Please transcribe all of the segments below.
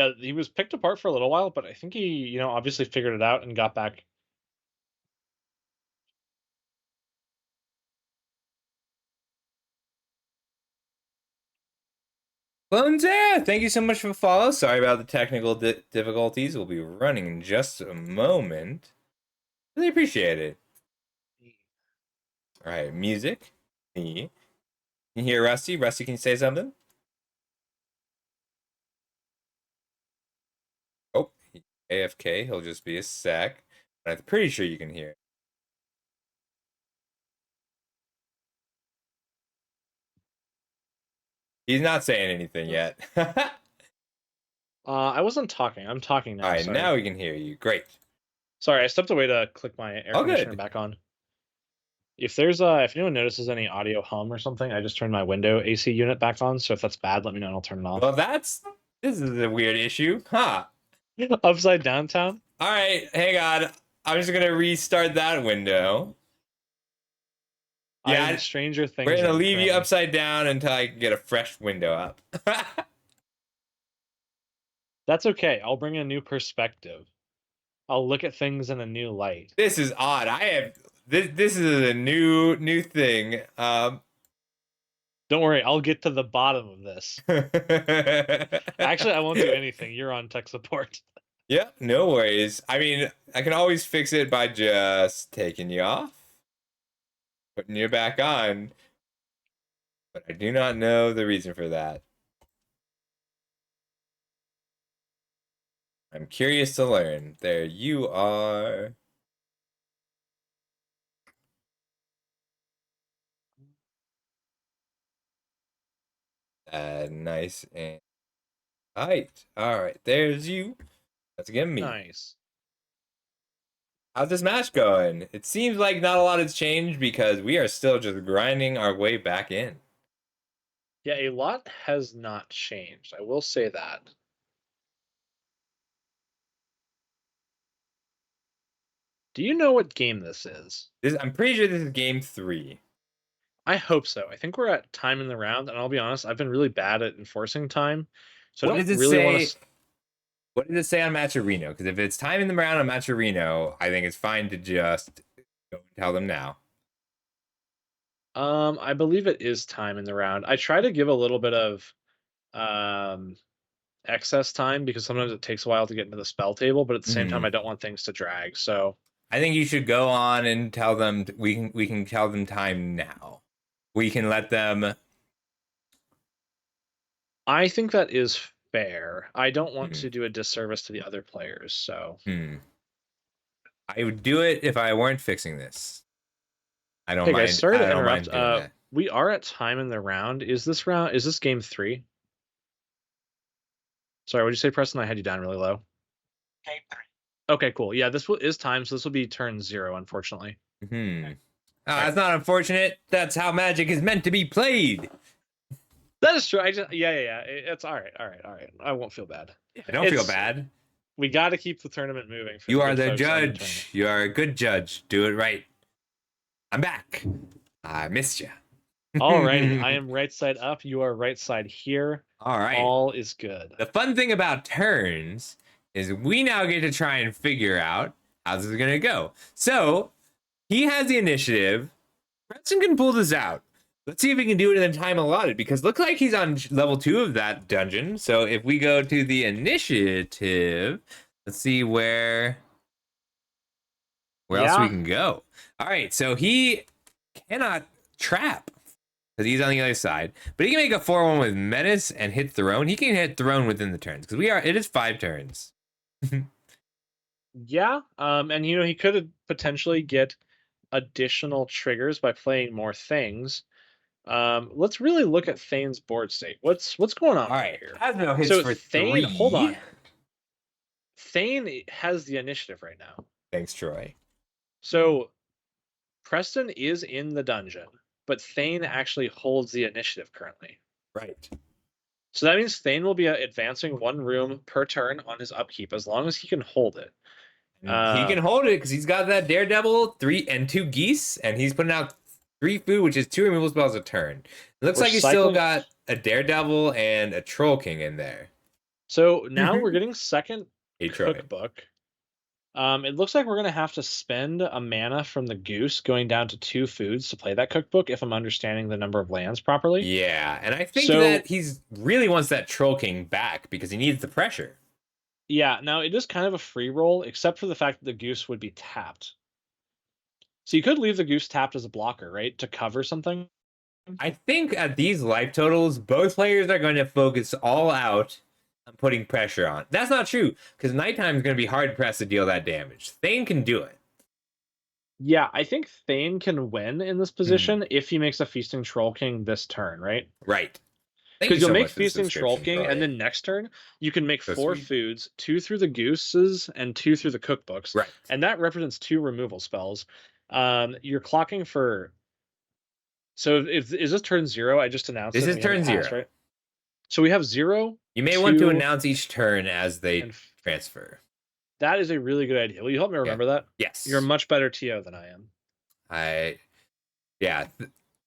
Yeah, he was picked apart for a little while, but I think he, obviously figured it out and got back. Clonzera, thank you so much for the follow. Sorry about the technical difficulties. We'll be running in just a moment. Really appreciate it. All right, music. Me. Can you hear Rusty? Rusty, can you say something? Oh, AFK. He'll just be a sec. But I'm pretty sure you can hear. He's not saying anything yet. I wasn't talking. I'm talking now. All right, Sorry. now we can hear you. Great. Sorry, I stepped away to click my air Oh, conditioner good. back on. If anyone notices any audio hum or something, I just turned my window AC unit back on. So if that's bad, let me know and I'll turn it off. Well, this is a weird issue, huh? Upside downtown. All right, hang on. I'm just gonna restart that window. Yeah, Stranger Things. We're gonna leave you upside down until I can get a fresh window up. That's okay. I'll bring a new perspective. I'll look at things in a new light. This is odd. This is a new thing. Don't worry, I'll get to the bottom of this. Actually, I won't do anything. You're on tech support. Yeah, no worries. I mean, I can always fix it by just taking you off, putting you back on, but I do not know the reason for that. I'm curious to learn. There you are. Nice and tight. All right, there's you. That's again me. Nice. How's this match going? It seems like not a lot has changed because we are still just grinding our way back in. Yeah, a lot has not changed. I will say that. Do you know what game this is? I'm pretty sure this is game 3. I hope so. I think we're at time in the round, and I'll be honest, I've been really bad at enforcing time. So I don't really want to. What does it say on Matcherino? Because if it's time in the round on Matcherino, I think it's fine to just go and tell them now. I believe it is time in the round. I try to give a little bit of excess time because sometimes it takes a while to get into the spell table, but at the same time I don't want things to drag. So I think you should go on and tell them we can tell them time now. We can let them. I think that is fair. I don't want to do a disservice to the other players, so I would do it if I weren't fixing this. I don't hey mind. Guys, sorry to interrupt. We are at time in the round. Is this game 3? Sorry, what did you say, Preston? I had you down really low. Game 3. Okay, cool. Yeah, this is time, so this will be turn 0, unfortunately. That's not unfortunate. That's how Magic is meant to be played. That is true. Yeah. It's all right. I won't feel bad. Don't feel bad. We got to keep the tournament moving. You are the judge. You are a good judge. Do it right. I'm back. I missed you. All right. I am right side up. You are right side here. All right. All is good. The fun thing about turns is we now get to try and figure out how this is going to go. So he has the initiative. Preston can pull this out. Let's see if we can do it in the time allotted, because it looks like he's on level 2 of that dungeon. So if we go to the initiative, let's see where else we can go. All right, so he cannot trap because he's on the other side, but he can make a 4/1 with menace and hit throne. He can hit throne within the turns because it is 5 turns. Yeah, and he could potentially get additional triggers by playing more things. Let's really look at Thane's board state. What's going on here? I have no hits for Thane, 3. hold on. Thane has the initiative right now. Thanks, Troy. So Preston is in the dungeon, but Thane actually holds the initiative currently. Right. So that means Thane will be advancing 1 room per turn on his upkeep as long as he can hold it. He can hold it because he's got that Daredevil 3 and 2 geese, and he's putting out 3 food, which is 2 removal spells a turn. It looks like he's still got a Daredevil and a Troll King in there. So now we're getting second Hey, Troy. cookbook. It looks like we're gonna have to spend a mana from the goose going down to 2 foods to play that cookbook, if I'm understanding the number of lands properly. Yeah, and I think So that he's really wants that Troll King back because he needs the pressure. yeah, now it is kind of a free roll, except for the fact that the goose would be tapped. So you could leave the goose tapped as a blocker, right? To cover something. I think at these life totals, both players are going to focus all out on putting pressure on. That's not true, because Nighttime is going to be hard pressed to deal that damage. Thane can do it. Yeah, I think Thane can win in this position if he makes a Feasting Troll King this turn, right? Right. Thank you Because you'll so make much for the Feasting Troll subscription, King, Troy. and then next turn you can make So 4 sweet. foods, 2 through the gooses and 2 through the cookbooks. Right. And that represents 2 removal spells. You're clocking for. So if is this turn 0? I just announced This it. is and we haven't turn passed, 0. right? So we have 0. You may want to 2, announce each turn as they and transfer. that is a really good idea. Will you help me remember that? Yes. You're a much better TO than I am. Yeah.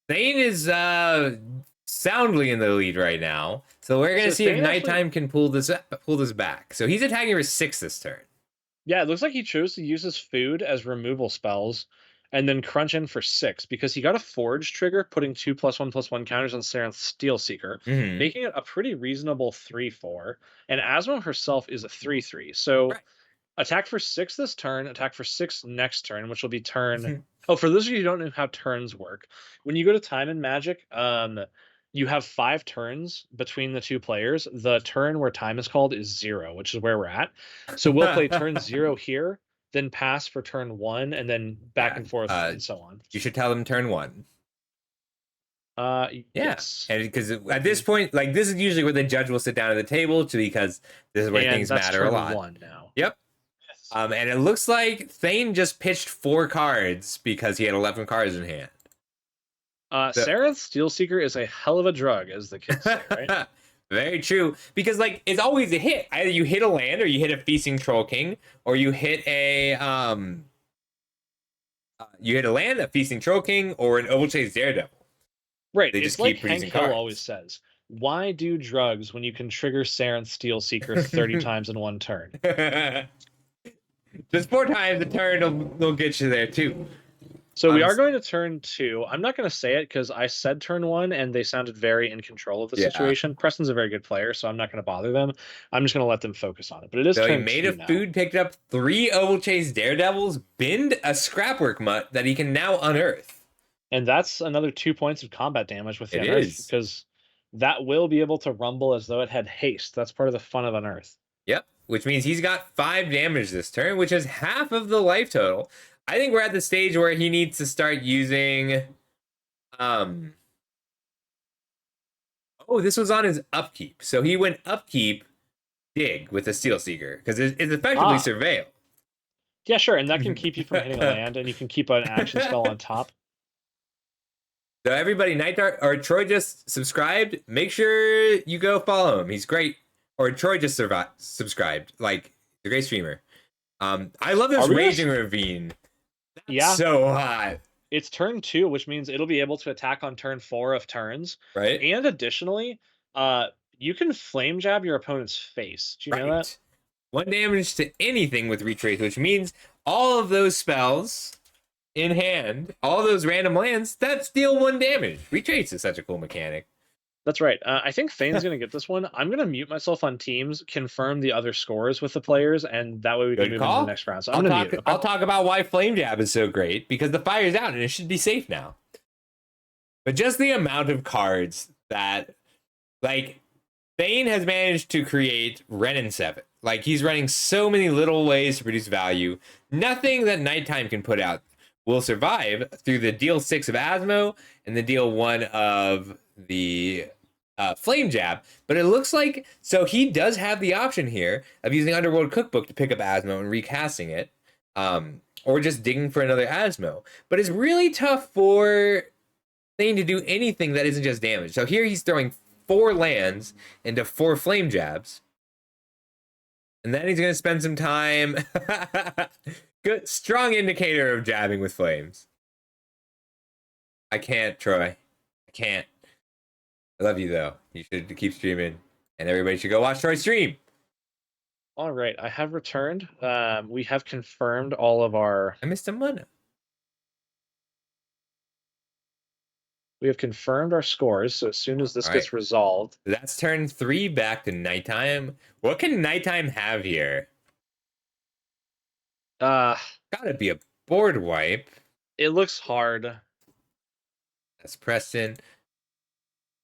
Thane is soundly in the lead right now. So we're gonna So see if Thane Nighttime can pull this back. So he's attacking for 6 this turn. Yeah, it looks like he chose to use his food as removal spells and then crunch in for 6 because he got a Forge trigger, putting 2+1/+1 counters on Sarenth's Steel Seeker, Mhm. making it a pretty reasonable 3/4. And Asmo herself is a 3/3. So Right. attack for 6 this turn, attack for 6 next turn, which will be turn. Oh, for those of you who don't know how turns work, when you go to Time and Magic, you have 5 turns between the 2 players. The turn where time is called is 0, which is where we're at. So we'll play turn 0 here, then pass for turn 1, and then back and forth and so on. You should tell them turn 1. Yes. And because at this point, like, this is usually where the judge will sit down at the table because this is where things that's matter a turn lot. 1 now. Yep. Yes. And it looks like Thane just pitched 4 cards because he had 11 cards in hand. Sarenth's Steel Seeker is a hell of a drug, as the kids say, right? Very true. Because, like, it's always a hit. Either you hit a land, or you hit a Feasting Troll King, or you hit a land, a Feasting Troll King, or an Ovalchase Daredevil. Right. They It's just like keep Hank producing Hill cards. always says. Why do drugs when you can trigger Sarenth's Steel Seeker 30 times in one turn? Just 4 times a turn will get you there too. So we are going to turn 2. I'm not going to say it because I said turn 1 and they sounded very in control of the situation. Preston's a very good player, so I'm not going to bother them. I'm just going to let them focus on it. But it is So turn he made 2 a now. food, picked up 3 Ovalchase Daredevils, binned a Scrapwork Mutt that he can now unearth. And that's another 2 points of combat damage with the It Unearth, is. because that will be able to rumble as though it had haste. That's part of the fun of Unearth. Yep, which means he's got 5 damage this turn, which is half of the life total. I think we're at the stage where he needs to start using... Oh, this was on his upkeep. So he went upkeep, dig with the Steel Seeker, because it's effectively Surveil. Yeah, sure, and that can keep you from hitting a land, and you can keep an action spell on top. So everybody, Night Dart or Troy just subscribed. Make sure you go follow him. He's great. Or Troy just subscribed. Like, the great streamer. I love this Raging Ravine. That's so hot. It's turn 2, which means it'll be able to attack on turn 4 of turns. Right. And additionally, you can flame jab your opponent's face. Do you know that? 1 damage to anything with Retrace, which means all of those spells in hand, all those random lands, that deal 1 damage. Retrace is such a cool mechanic. That's right. I think Thane's going to get this one. I'm going to mute myself on Teams, confirm the other scores with the players, and that way we can move into the next round. So I'll talk about why Flame Jab is so great, because the fire's out and it should be safe now. But just the amount of cards that, like, Thane has managed to create Renin 7. Like, he's running so many little ways to produce value. Nothing that Nighttime can put out will survive through the deal 6 of Asmo and the deal 1 of the Flame Jab. But it looks like, so he does have the option here of using Underworld Cookbook to pick up Asmo and recasting it, or just digging for another Asmo. But it's really tough for Thane to do anything that isn't just damage. So here he's throwing 4 lands into 4 Flame Jabs. And then he's going to spend some time. Good, strong indicator of jabbing with flames. I can't, Troy. I can't. I love you, though. You should keep streaming. And everybody should go watch Troy stream. All right, I have returned. We have confirmed all of our. I missed a mana. We have confirmed our scores. So as soon as this All right. gets resolved, That's turn 3 back to nighttime. What can nighttime have here? uh, Gotta be a board wipe. it looks hard That's Preston.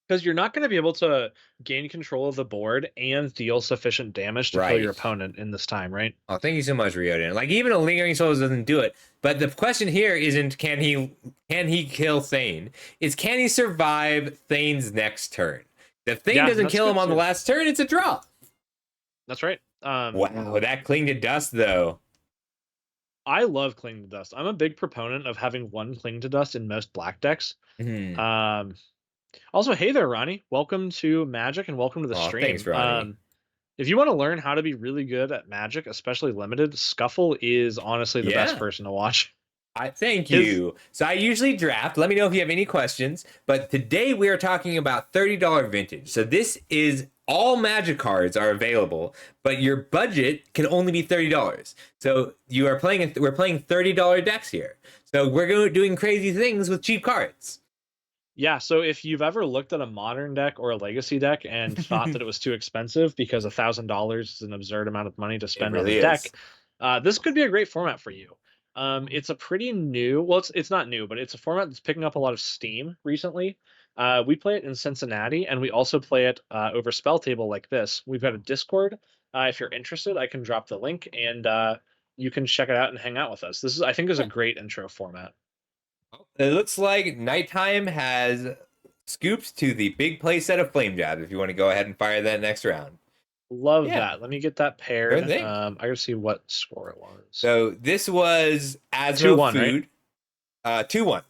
because you're not going to be able to gain control of the board and deal sufficient damage to kill your Right. opponent in this time, right? Oh, thank you so much, Ryoden. Like even a lingering souls doesn't do it. But the question here isn't can he kill Thane? It's can he survive Thane's next turn? If Thane doesn't that's kill good him on the too. last turn, it's a draw. That's right. Wow, that cling to dust though. I love Cling to Dust. I'm a big proponent of having one Cling to Dust in most black decks. Hmm. Also, hey there, Ronnie. Welcome to Magic and welcome to the stream. Thanks, Ronnie. If you want to learn how to be really good at Magic, especially limited, Scuffle is honestly the best person to watch. I thank you. So I usually draft. Let me know if you have any questions. But today we are talking about $30 vintage. So this is all Magic cards are available, but your budget can only be $30. So you are playing. We're playing $30 decks here. So we're doing crazy things with cheap cards. Yeah, so if you've ever looked at a modern deck or a legacy deck and thought that it was too expensive because $1,000 is an absurd amount of money to spend on a deck, this could be a great format for you. It's a pretty new, well, it's not new, but it's a format that's picking up a lot of steam recently. We play it in Cincinnati, and we also play it over Spelltable like this. We've got a Discord. If you're interested, I can drop the link, and you can check it out and hang out with us. This is, I think, is a great intro format. It looks like Nighttime has scoops to the big play set of Flame Jab if you want to go ahead and fire that next round. Love that. Let me get that paired. Sure thing. I gotta see what score it was. So this was Asmo Food. Right? 2-1.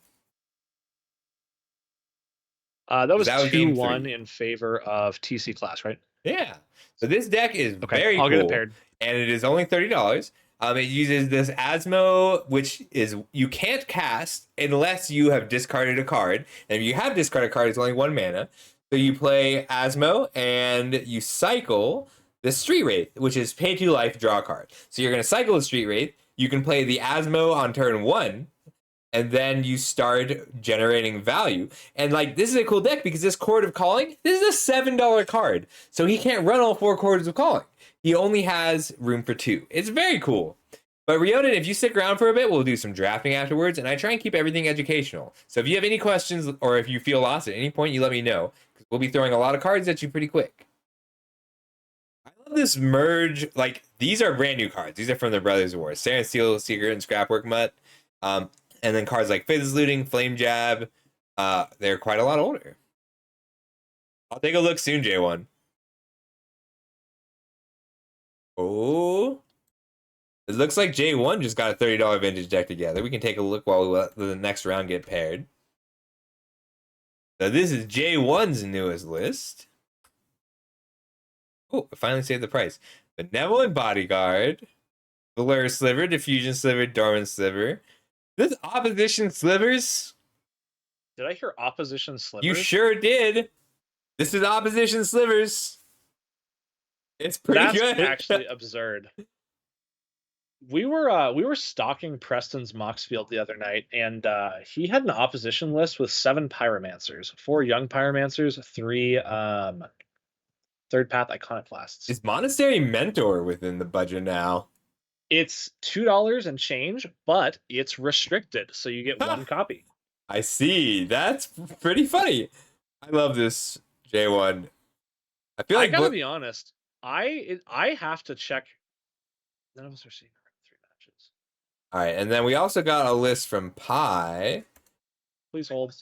That was 2-1 in favor of TC Class, right? Yeah. So this deck is very cool. I'll get it paired. And it is only $30. It uses this Asmo, which is you can't cast unless you have discarded a card. And if you have discarded a card, it's only 1 mana. So you play Asmo and you cycle the Street Wraith, which is pay 2 life, draw a card. So you're going to cycle the Street Wraith. You can play the Asmo on turn 1, and then you start generating value. And like this is a cool deck because this Chord of Calling, this is a $7 card. So he can't run all 4 Chords of Calling. He only has room for 2. It's very cool. But Ryoden, if you stick around for a bit, we'll do some drafting afterwards, and I try and keep everything educational. So if you have any questions or if you feel lost at any point, you let me know. Because we'll be throwing a lot of cards at you pretty quick. I love this merge. Like, these are brand new cards. These are from the Brothers War. Saren Steel Seeker and Scrapwork Mutt. And then cards like Fizz Looting, Flame Jab. They're quite a lot older. I'll take a look soon, J1. Oh, it looks like J1 just got a $30 vintage deck together. We can take a look while we let the next round get paired. So this is J1's newest list. Oh, I finally saved the price. Benevolent Bodyguard, Blur Sliver, Diffusion Sliver, Dormant Sliver. This Opposition Slivers. Did I hear Opposition Slivers? You sure did. This is Opposition Slivers. It's pretty good. That's actually absurd. We were stalking Preston's Moxfield the other night, and he had an opposition list with 7 Pyromancers, 4 young Pyromancers, 3 Third Path Iconoclasts. Is Monastery Mentor within the budget now? It's $2 and change, but it's restricted, so you get 1 copy. I see. That's pretty funny. I love this J1. I feel like I gotta be honest. I have to check. None of us are seeing 3 matches. All right, and then we also got a list from Pi. Please hold.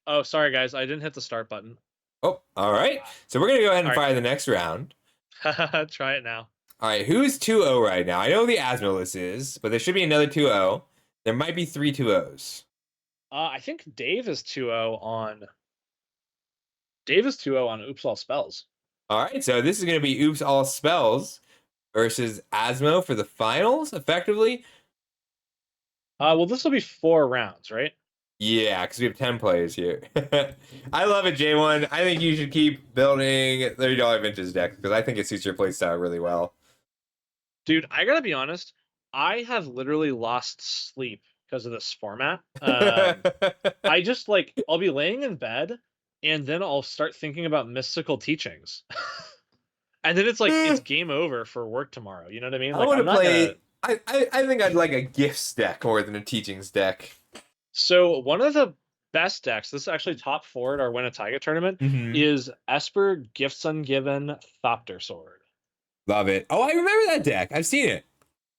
Oh, sorry guys, I didn't hit the start button. Oh, all right. So we're gonna go ahead and fire the next round. Try it now. All right, who's 2-0 right now? I know the Asmo list is, but there should be another 2-0. There might be 3 2-0s. I think Dave is 2-0 on. Dave is 2-0 on Oops All Spells. All right, so this is going to be Oops All Spells versus Asmo for the finals, effectively. Well, this will be 4 rounds, right? Yeah, because we have 10 players here. I love it, J1. I think you should keep building $30 vintage decks because I think it suits your playstyle really well. Dude, I gotta be honest. I have literally lost sleep because of this format. I just like I'll be laying in bed, and then I'll start thinking about mystical teachings, and then it's like it's game over for work tomorrow. You know what I mean? I Like want I'm to not gonna. play. I think I'd like a gifts deck more than a teachings deck. So one of the best decks, this is actually top four at our Win a Taiga tournament, Mm-hmm. is Esper Gifts Ungiven Thopter Sword. Love it. Oh, I remember that deck. I've seen it.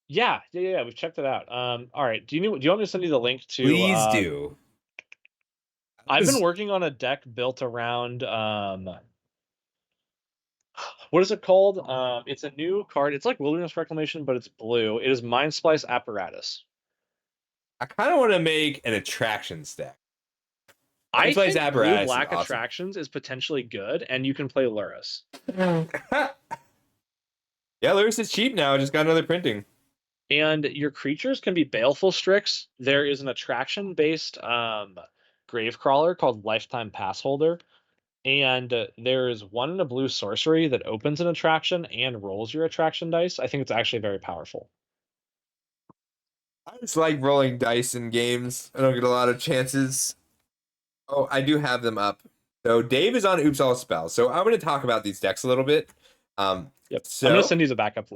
Yeah, we've checked it out. All right. Do you want me to send you the link to Please do. I've been working on a deck built around what is it called? It's a new card. It's like Wilderness Reclamation, but it's blue. It is Mind Splice Apparatus. I kind of want to make an attractions deck. I Splice think Apparatus is blue-black awesome. attractions is potentially good, and you can play Luris. Yeah, Luris is cheap now. Just got another printing. And your creatures can be Baleful Strix. There is an attraction-based Gravecrawler called Lifetime Passholder. And there is one in a blue sorcery that opens an attraction and rolls your attraction dice. I think it's actually very powerful. I just like rolling dice in games. I don't get a lot of chances. Oh, I do have them up. So Dave is on Oops All Spells. So I'm going to talk about these decks a little bit. Yep. So I'm going to send you the backup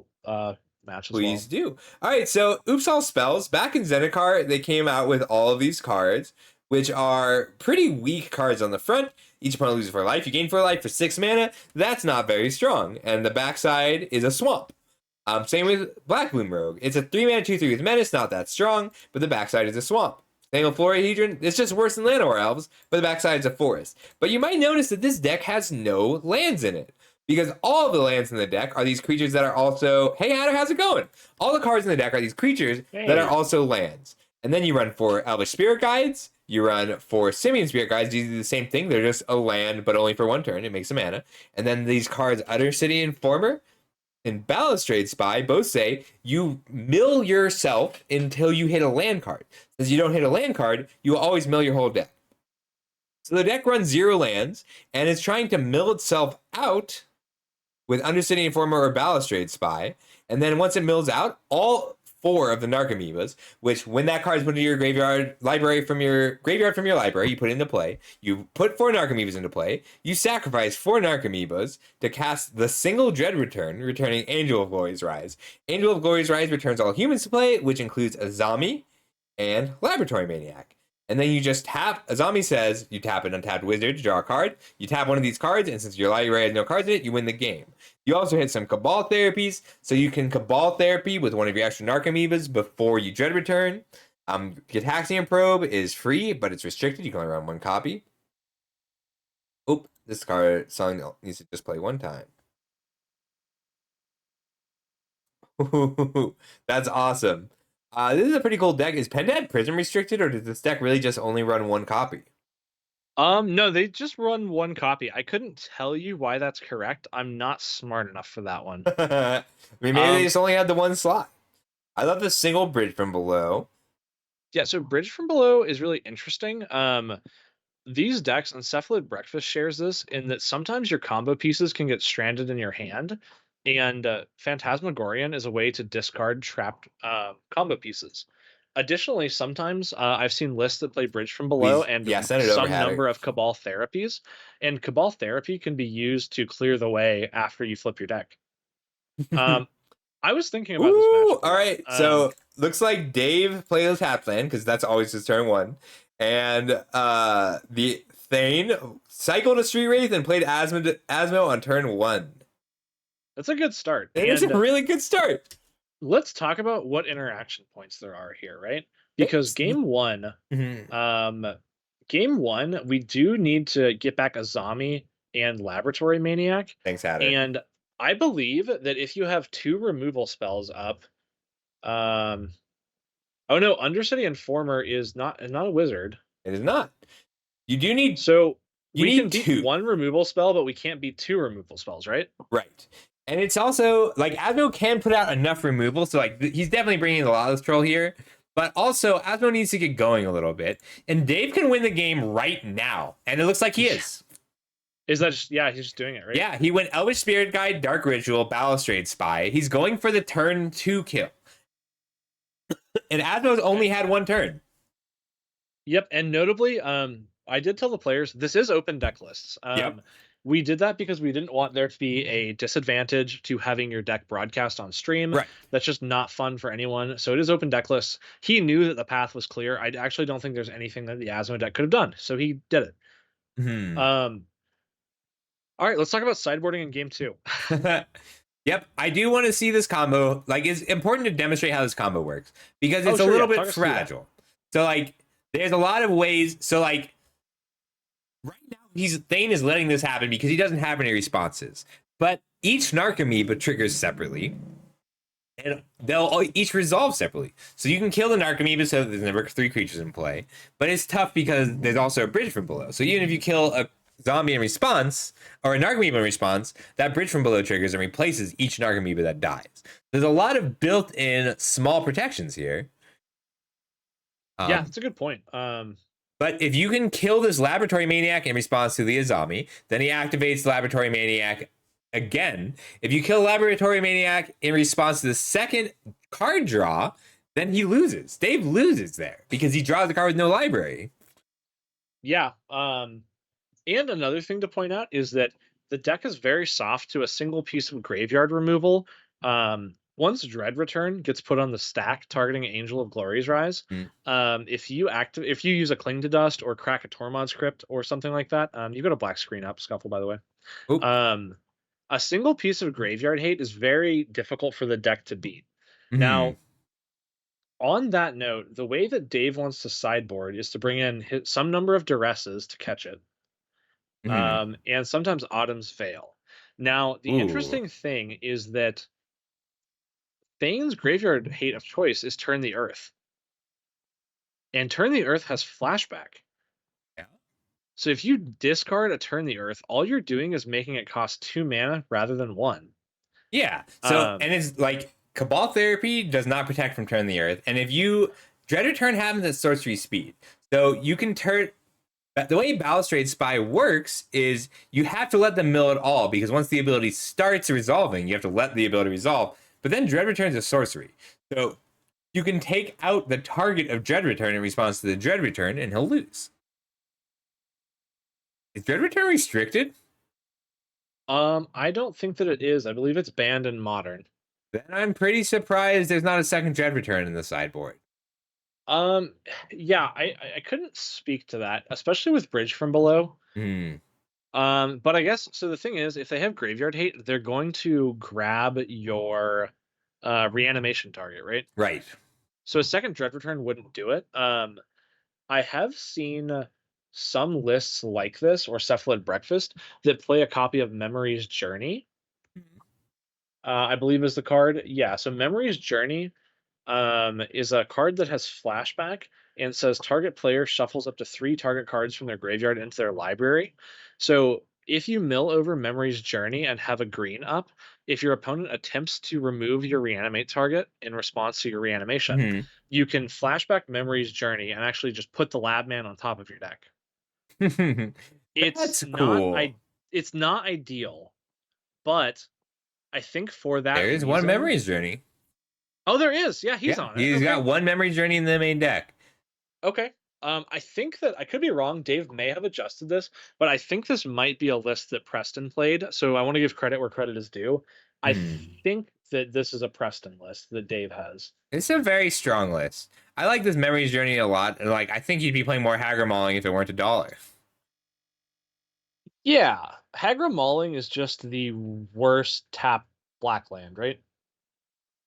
match as please do. All right. So Oops All Spells. Back in Zendikar, they came out with all of these cards, which are pretty weak cards on the front. Each opponent loses 4 life. You gain 4 life for 6 mana. That's not very strong. And the backside is a swamp. Same with Black Bloom Rogue. It's a 3 mana 2/3 with Menace, not that strong, but the backside is a swamp. Same with Florahedron. It's just worse than Llanowar Elves, but the backside is a forest. But you might notice that this deck has no lands in it, because all of the lands in the deck are these creatures that are also, hey Hatter, how's it going? All the cards in the deck are these creatures that are also lands. And then you run 4 Elvish Spirit Guides, you run 4 Simian Spirit Guides, these do the same thing, they're just a land, but only for 1 turn, it makes a mana. And then these cards, Undercity Informer and Balustrade Spy, both say you mill yourself until you hit a land card. Since you don't hit a land card, you will always mill your whole deck. So the deck runs 0 lands, and is trying to mill itself out with Undercity Informer or Balustrade Spy. And then once it mills out, all 4 of the Narcomoebas, which when that card is put into your graveyard from your library, you put it into play. You put 4 Narcomoebas into play. You sacrifice 4 Narcomoebas to cast the single Dread returning Angel of Glory's Rise. Angel of Glory's Rise returns all humans to play, which includes Azami and Laboratory Maniac. And then you just tap, Azami says, you tap an untapped wizard to draw a card. You tap one of these cards, and since your library has no cards in it, you win the game. You also hit some Cabal therapies, so you can Cabal therapy with one of your extra Narcomoebas before you Dread return. Gitaxian Probe is free, but it's restricted. You can only run 1 copy. Oop, this card song needs to just play 1 time. That's awesome. This is a pretty cool deck. Is Pendad Prism restricted, or does this deck really just only run 1 copy? No, they just run 1 copy. I couldn't tell you why that's correct. I'm not smart enough for that one. I mean, maybe they just only had the 1 slot. I love the single Bridge from Below. Yeah, so Bridge from Below is really interesting. These decks, and Cephalid Breakfast shares this, in that sometimes your combo pieces can get stranded in your hand, and Phantasmagorian is a way to discard trapped combo pieces. Additionally, sometimes I've seen lists that play Bridge from Below and some number of Cabal therapies, and Cabal therapy can be used to clear the way after you flip your deck. I was thinking about this match. All right, so looks like Dave played a tap land, because that's always his turn 1. And the Thane cycled a Street Wraith and played Asmo on turn 1. That's a good start. It's a really good start. Let's talk about what interaction points there are here, right? Because game 1, we do need to get back Azami and Laboratory Maniac. Thanks, Hatter. And I believe that if you have 2 removal spells up, oh no, Undercity Informer is not a wizard. It is not. You do need we can beat 1 removal spell, but we can't beat 2 removal spells, right? Right. And it's also like Asmo can put out enough removal, so like he's definitely bringing the Lawless Troll here. But also Asmo needs to get going a little bit, and Dave can win the game right now, and it looks like he is. Is that just, yeah, he's just doing it, right? Yeah, he went Elvish Spirit Guide, Dark Ritual, Balustrade Spy. He's going for the turn 2 kill. And Asmo's only had one turn. Yep, and notably, I did tell the players this is open deck lists. Yep. We did that because we didn't want there to be a disadvantage to having your deck broadcast on stream. Right. That's just not fun for anyone. So it is open deck lists. He knew that the path was clear. I actually don't think there's anything that the Asmo deck could have done. So he did it. All right, let's talk about sideboarding in game 2. Yep, I do want to see this combo. Like, it's important to demonstrate how this combo works because it's a little bit fragile. So, like, there's a lot of ways. So, like, right now, Thane is letting this happen because he doesn't have any responses. But each Narcomoeba triggers separately, and they'll each resolve separately. So you can kill the Narcomoeba so there's never 3 creatures in play. But it's tough because there's also a bridge from below. So even if you kill a zombie in response, or a Narcomoeba in response, that bridge from below triggers and replaces each Narcomoeba that dies. There's a lot of built-in small protections here. Yeah, that's a good point. But if you can kill this Laboratory Maniac in response to the Azami, then he activates Laboratory Maniac again. If you kill Laboratory Maniac in response to the second card draw, then he loses. Dave loses there because he draws a card with no library. Yeah. And another thing to point out is that the deck is very soft to a single piece of graveyard removal. Once Dread Return gets put on the stack targeting Angel of Glory's Rise, if you use a Cling to Dust or crack a Tormod's Crypt or something like that, you got a black screen up, Scuffle, by the way. A single piece of graveyard hate is very difficult for the deck to beat. Now, on that note, the way that Dave wants to sideboard is to bring in some number of duresses to catch it. And sometimes autumns fail. Now, the interesting thing is that Thane's graveyard hate of choice is Turn the Earth. And Turn the Earth has flashback. Yeah. So if you discard a Turn the Earth, all you're doing is making it cost 2 mana rather than 1. Yeah. So, and it's like Cabal Therapy does not protect from Turn the Earth. And if you Dread Return happens at sorcery speed. So you can turn. The way Balustrade Spy works is you have to let them mill it all because once the ability starts resolving, you have to let the ability resolve. But then Dread Return is sorcery. So you can take out the target of Dread Return in response to the Dread Return and he'll lose. Is Dread Return restricted? I don't think that it is. I believe it's banned in Modern. Then I'm pretty surprised there's not a second Dread Return in the sideboard. Yeah, I couldn't speak to that, especially with Bridge from Below. But I guess so. The thing is, if they have graveyard hate, they're going to grab your reanimation target, right? Right. So a second Dread Return wouldn't do it. I have seen some lists like this or Cephalid Breakfast that play a copy of Memory's Journey. I believe is the card. Yeah, so Memory's Journey is a card that has flashback and says target player shuffles up to 3 target cards from their graveyard into their library. So if you mill over Memory's Journey and have a green up, if your opponent attempts to remove your reanimate target in response to your reanimation, you can flashback Memory's Journey and actually just put the lab man on top of your deck. It's cool. It's not ideal, but I think for that there is one Memory's Journey. Oh, there is. Yeah, he's on it. He's got one Memory Journey in the main deck. Okay. I think that I could be wrong. Dave may have adjusted this, but I think this might be a list that Preston played. So I want to give credit where credit is due. I think that this is a Preston list that Dave has. It's a very strong list. I like this Memory's Journey a lot. And like, I think you'd be playing more Hagra Mauling if it weren't $1. Yeah, Hagra Mauling is just the worst tap black land, right?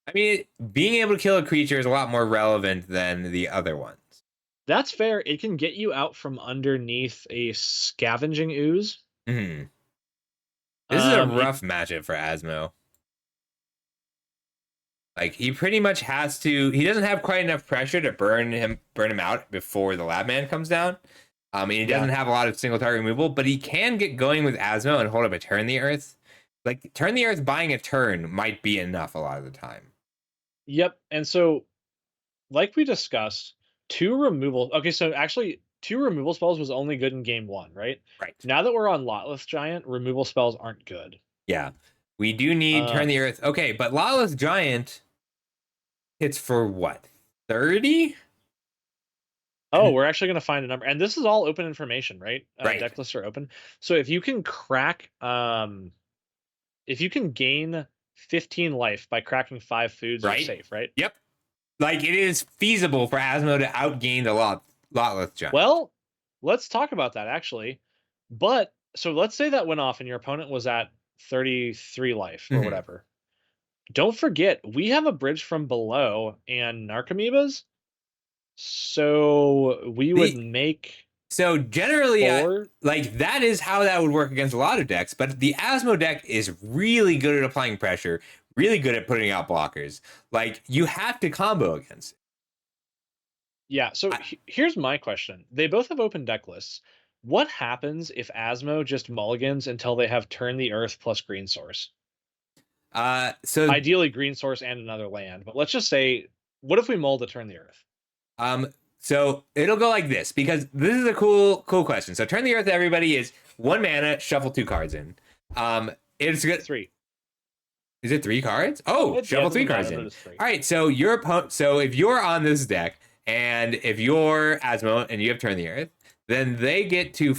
I mean, being able to kill a creature is a lot more relevant than the other ones. That's fair. It can get you out from underneath a Scavenging Ooze. This is a rough matchup for Asmo. Like, he pretty much has to. He doesn't have quite enough pressure to burn him out before the lab man comes down. And he doesn't have a lot of single target removal, but he can get going with Asmo and hold up a Turn the Earth. Like, Turn the Earth buying a turn might be enough a lot of the time. Yep. And so, like we discussed, 2 removal. Okay, so actually, 2 removal spells was only good in game 1, right? Right. Now that we're on Lotless Giant, removal spells aren't good. Yeah. We do need Turn the Earth. Okay, but Lawless Giant hits for what? 30? Oh, we're actually going to find a number. And this is all open information, right? Right. Deck lists are open. So if you can crack, if you can gain 15 life by cracking 5 foods, Right. you're safe, right? Yep. Like, it is feasible for Asmo to outgain the Lotless Giant. Well, let's talk about that, actually. But, so let's say that went off and your opponent was at 33 life or whatever. Don't forget, we have a bridge from below and Narcomoebas. So we would make... So generally, like, that is how that would work against a lot of decks, but the Asmo deck is really good at applying pressure, really good at putting out blockers. Like, you have to combo against it. Yeah, so here's my question. They both have open deck lists. What happens if Asmo just mulligans until they have Turn the Earth plus Green Source? So ideally Green Source and another land, but let's just say, what if we mull to Turn the Earth? So it'll go like this, because this is a cool question. So Turn the Earth, everybody, is 1 mana, shuffle 2 cards in. It's good. 3. Is it 3 cards? Oh, shuffle 3 cards in. All right, so your opponent. So if you're on this deck, and if you're Asmo and you have Turn the Earth, then they get to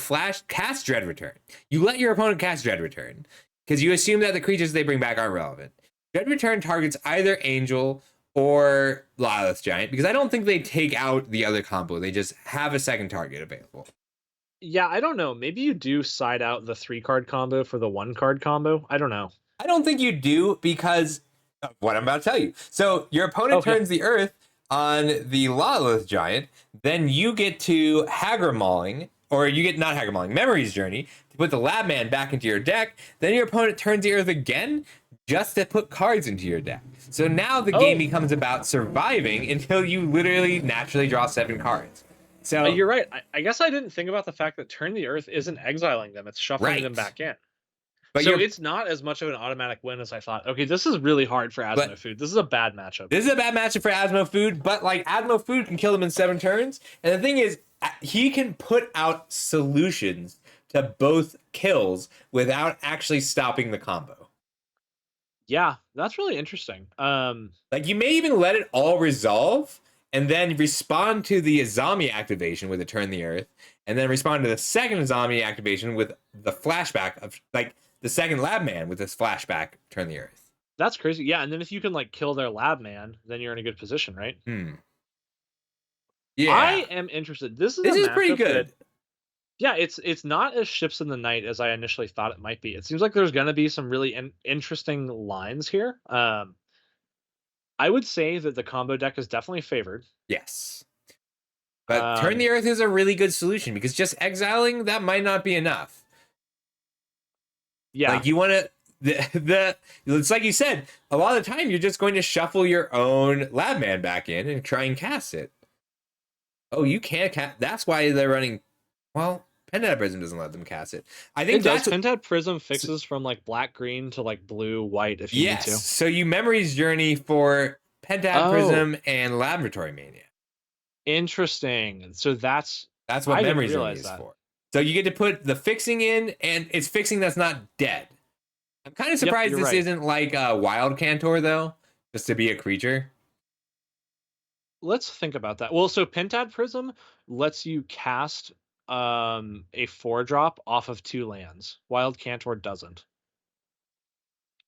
cast Dread Return. You let your opponent cast Dread Return, because you assume that the creatures they bring back aren't relevant. Dread Return targets either Angel or Lawless Giant, because I don't think they take out the other combo. They just have a second target available. Yeah, I don't know. Maybe you do side out the 3-card combo for the 1-card combo. I don't know. I don't think you do, because of what I'm about to tell you. So your opponent turns the Earth on the Lawless Giant, then you get to Hagra Mauling, or you get not Hagra Mauling, Memory's Journey, to put the Lab Man back into your deck. Then your opponent turns the Earth again, just to put cards into your deck. So now the game becomes about surviving until you literally naturally draw 7 cards. So you're right. I guess I didn't think about the fact that Turn the Earth isn't exiling them; it's shuffling them back in. But so it's not as much of an automatic win as I thought. Okay, this is really hard for Asmo Food. This is a bad matchup. This is a bad matchup for Asmo Food, but like Asmo Food can kill them in 7 turns. And the thing is, he can put out solutions to both kills without actually stopping the combo. Yeah, that's really interesting. Like, you may even let it all resolve and then respond to the Azami activation with a Turn the Earth, and then respond to the second Azami activation with the flashback of, like, the second Lab Man with this flashback Turn the Earth. That's crazy. Yeah, and then if you can, like, kill their Lab Man, then you're in a good position, right? Yeah. I am interested. This is pretty good. Yeah, it's not as ships in the night as I initially thought it might be. It seems like there's going to be some really interesting lines here. I would say that the combo deck is definitely favored. Yes. But Turn the Earth is a really good solution, because just exiling, that might not be enough. Yeah. Like, you want to... It's like you said, a lot of the time you're just going to shuffle your own Lab Man back in and try and cast it. Oh, you can't cast... That's why they're running... Well, Pentad Prism doesn't let them cast it. I think Pentad Prism fixes from, like, black-green to, like, blue-white if you need to. So you Memory's Journey for Pentad Prism and Laboratory Mania. Interesting. So that's what Memory's Journey is for. So you get to put the fixing in, and it's fixing that's not dead. I'm kind of surprised this isn't like a Wild Cantor, though, just to be a creature. Let's think about that. Well, so Pentad Prism lets you cast a 4-drop off of 2 lands. Wild Cantor doesn't.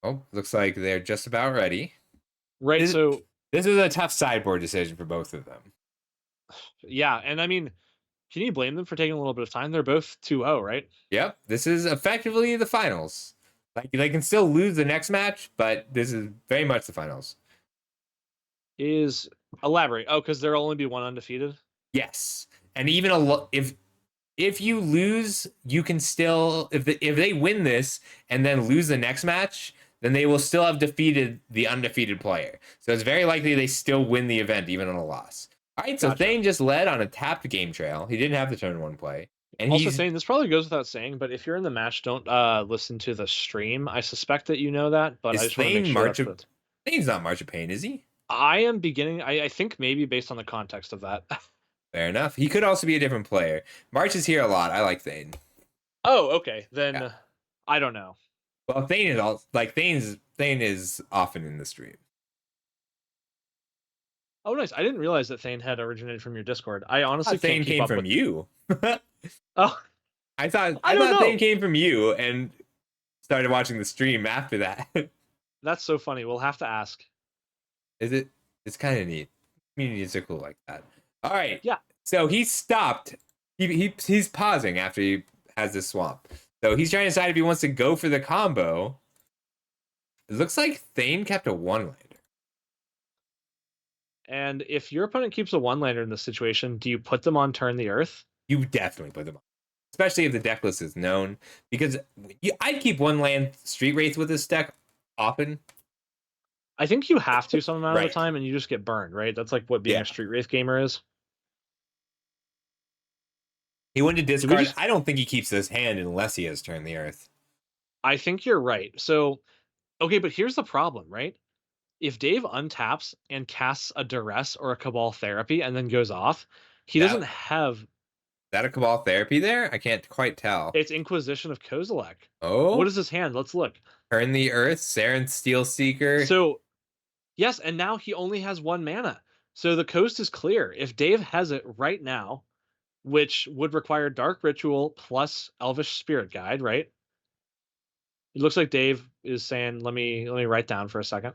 Oh, looks like they're just about ready. Right, so... This is a tough sideboard decision for both of them. Yeah, and I mean, can you blame them for taking a little bit of time? They're both 2-0, right? Yep, this is effectively the finals. Like, they can still lose the next match, but this is very much the finals. Elaborate. Oh, because there'll only be 1 undefeated? Yes. And even if you lose, you can still... If they win this and then lose the next match, then they will still have defeated the undefeated player. So it's very likely they still win the event, even on a loss. All right, so Thane just led on a tapped game trail. He didn't have the turn 1 play. And also saying, this probably goes without saying, but if you're in the match, don't listen to the stream. I suspect that you know that, but I just want to make sure Thane's not March of Pain, is he? I am beginning... I think maybe based on the context of that. Fair enough. He could also be a different player. March is here a lot. I like Thane. Oh, okay. Then Yeah. I don't know. Well, Thane is all like Thane is often in the stream. Oh, nice. I didn't realize that Thane had originated from your Discord. I honestly Thane can't keep came up from with. you. Oh, I thought I don't know. Thane came from you and started watching the stream after that. That's so funny. We'll have to ask. Is it? It's kind of neat. Communities are cool like that. All right. Yeah. So he stopped. He's pausing after he has this swamp. So he's trying to decide if he wants to go for the combo. It looks like Thane kept a one-lander. And if your opponent keeps a one-lander in this situation, do you put them on turn the earth? You definitely put them on. Especially if the deck list is known. Because I'd keep one land Street Wraith with this deck often. I think you have to some amount of Right. the time, and you just get burned, right? That's like what being Yeah. a Street Wraith gamer is. He went to discard. I don't think he keeps this hand unless he has turned the earth. I think you're right. So, okay, but here's the problem, right? If Dave untaps and casts a Duress or a Cabal Therapy and then goes off, he doesn't have... Is that a Cabal Therapy there? I can't quite tell. It's Inquisition of Kozilek. Oh? What is his hand? Let's look. Turn the earth, Saren Steelseeker. So, yes, and now he only has 1 mana. So the coast is clear. If Dave has it right now, which would require Dark Ritual plus Elvish Spirit Guide, right? It looks like Dave is saying, let me write down for a second.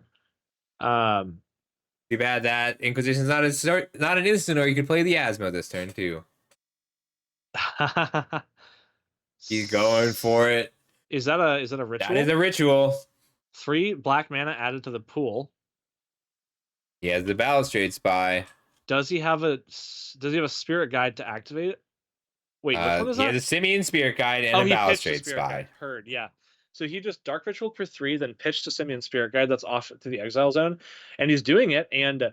Too bad that Inquisition's not an instant, or you could play the Asmo this turn too. He's going for it. Is that a ritual? That is a ritual. 3 black mana added to the pool. He has the Balustrade Spy. Does he have a Spirit Guide to activate it? Wait, which one is that? He has a Simian Spirit Guide and a Balustrade Spy. Guide. Heard, yeah. So he just Dark Ritual for 3, then pitched a Simian Spirit Guide that's off to the Exile Zone, and he's doing it, and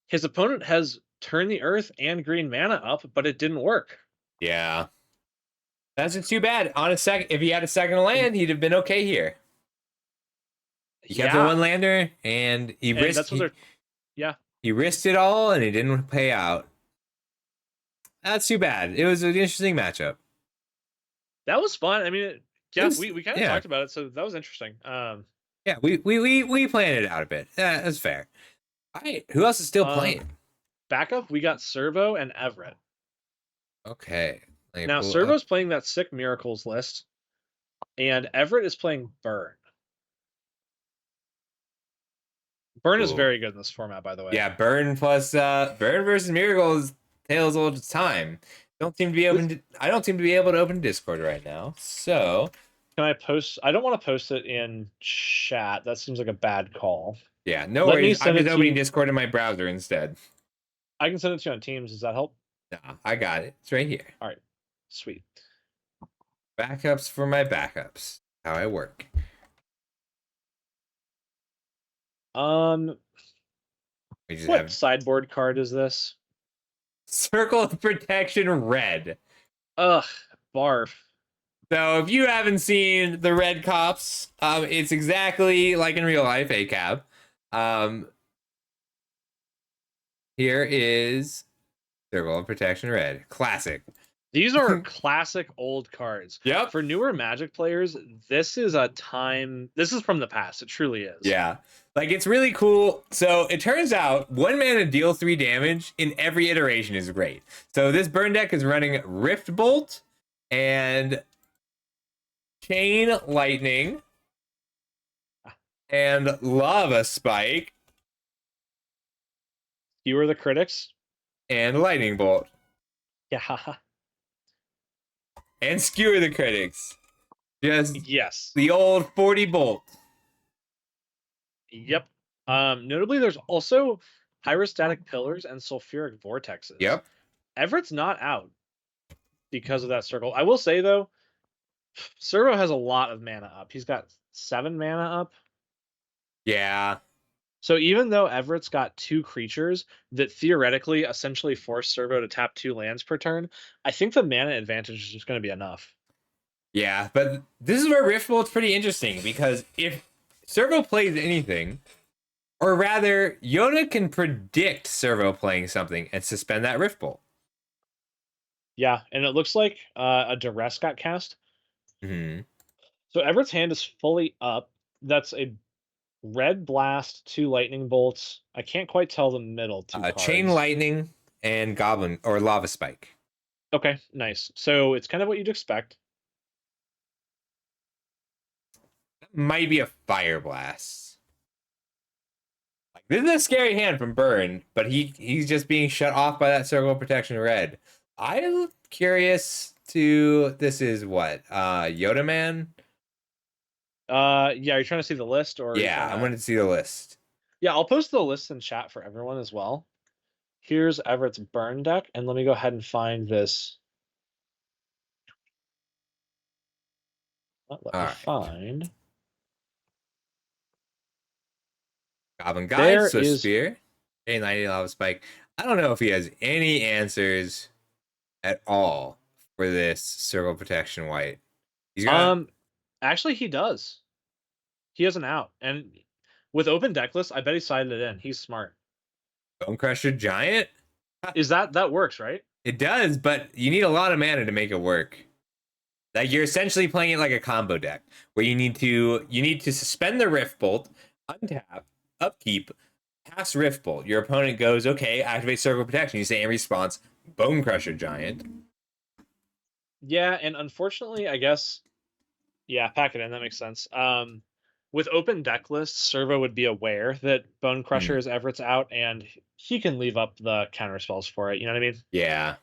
his opponent has turned the Earth and green mana up, but it didn't work. Yeah. That's too bad. If he had a second land, he'd have been okay here. He kept the one lander, and he risked. He risked it all, and it didn't pay out. That's too bad. It was an interesting matchup. That was fun. I mean, we kind of talked about it, so that was interesting. Yeah, we planned it out a bit. That's fair. All right, who else is still playing? Backup, we got Servo and Everett. Okay. Now Servo's playing that Sick Miracles list, and Everett is playing Burn. Burn is very good in this format, by the way. Yeah, Burn plus Burn versus Miracles, tales old as time. I don't seem to be able to open Discord right now. So can I post? I don't want to post it in chat. That seems like a bad call. Yeah, no worries. I'm just opening Discord in my browser instead. I can send it to you on Teams. Does that help? Nah, I got it. It's right here. All right. Sweet. Backups for my backups. How I work. What sideboard card is this? Circle of Protection Red. Ugh, barf. So if you haven't seen the Red Cops, it's exactly like in real life, ACAB. Here is Circle of Protection Red. Classic. These are classic old cards. Yep. For newer Magic players, this is from the past. It truly is. Yeah. Like, it's really cool. So it turns out 1 mana deal 3 damage in every iteration is great. So this burn deck is running Rift Bolt and Chain Lightning and Lava Spike. You are the critics. And Lightning Bolt. Yeah. And Skewer the Critics. Just yes. The old 40 Bolt. Yep. Notably, there's also Pyrostatic Pillars and Sulfuric Vortexes. Yep. Everett's not out because of that circle. I will say, though, Servo has a lot of mana up. He's got 7 mana up. Yeah. So even though Everett's got 2 creatures that theoretically essentially force Servo to tap 2 lands per turn, I think the mana advantage is just going to be enough. Yeah, but this is where Rift Bolt's pretty interesting, because if Servo plays anything, or rather, Yona can predict Servo playing something and suspend that Rift Bolt. Yeah, and it looks like a duress got cast. Hmm. So Everett's hand is fully up. That's a red blast, 2 lightning bolts. I can't quite tell the middle 2 Chain cards. lightning and goblin or lava spike. Okay, nice. So it's kind of what you'd expect. Might be a fire blast. Like, this is a scary hand from Burn, but he's just being shut off by that circle of protection red. I'm curious to this is what? Yoda Man? Yeah, you're trying to see the list or are you Yeah, trying I'm to gonna see the list. Yeah, I'll post the list in chat for everyone as well. Here's Everett's burn deck, and let me go ahead and find this. Let All me right. find. Goblin Guide, There Swift is Spear, A90 Lava Spike. I don't know if he has any answers at all for this circle of protection white. He's got actually he does. He has an out. And with open deck list, I bet he sided it in. He's smart. Bone Crusher Giant. Is that works, right? It does, but you need a lot of mana to make it work. Like you're essentially playing it like a combo deck where you need to suspend the Rift Bolt, untap, upkeep, cast Rift Bolt. Your opponent goes, okay, activate Circle of Protection. You say in response, Bone Crusher Giant. Yeah, and unfortunately, I guess yeah, pack it in, that makes sense. With open deck lists, Servo would be aware that Bone Crusher is Everett's out, and he can leave up the counter spells for it. You know what I mean? Yeah.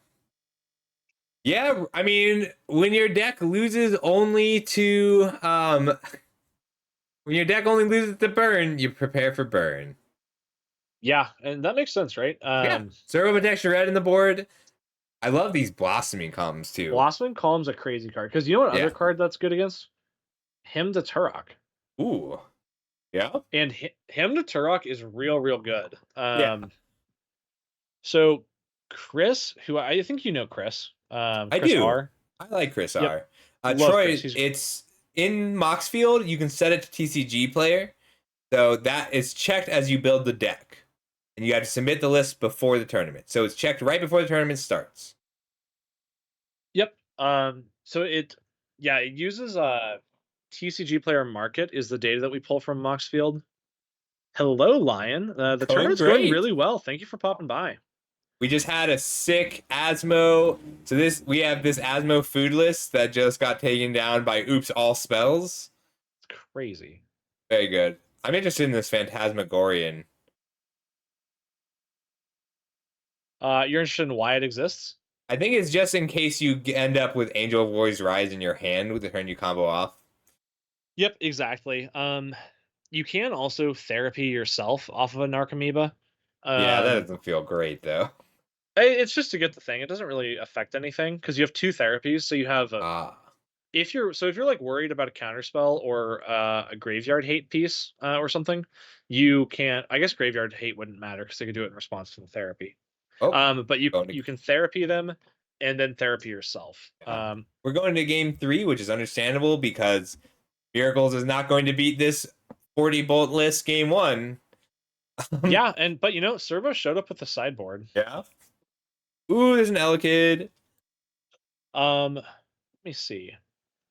Yeah, I mean, when your deck loses only to when your deck only loses to burn, you prepare for burn. Yeah, and that makes sense, right? Yeah. Servo Protection red in the board. I love these blossoming columns too. Blossoming Column's a crazy card because you know what other card that's good against? Hymn to Turok. Ooh. Yeah. And Hymn to Turok is real good. Yeah. So Chris, who I think you know Chris. I Chris do. R. I like Chris Yep. R. Love Troy, Chris. it's in Moxfield. You can set it to TCG player. So that is checked as you build the deck. And you have to submit the list before the tournament. So it's checked right before the tournament starts. Yep. So it uses TCG player market is the data that we pull from Moxfield. Hello, Lion. The tournament's going really well. Thank you for popping by. We just had a sick Asmo. So we have this Asmo food list that just got taken down by Oops All Spells. It's crazy. Very good. I'm interested in this Phantasmagorian. You're interested in why it exists? I think it's just in case you end up with Angel of Warrior's Rise in your hand with the turn you combo off. Yep, exactly. You can also therapy yourself off of a Narcomoeba. Yeah, that doesn't feel great though. It's just to get the thing. It doesn't really affect anything because you have 2 therapies. So you have if you're like worried about a counterspell or a graveyard hate piece or something, you can't. I guess graveyard hate wouldn't matter because they could do it in response to the therapy. But you can therapy them and then therapy yourself. We're going to game 3, which is understandable because Miracles is not going to beat this 40 bolt list game 1. Yeah, but Servo showed up with the sideboard. Yeah. Ooh, there's an Elekid. Let me see.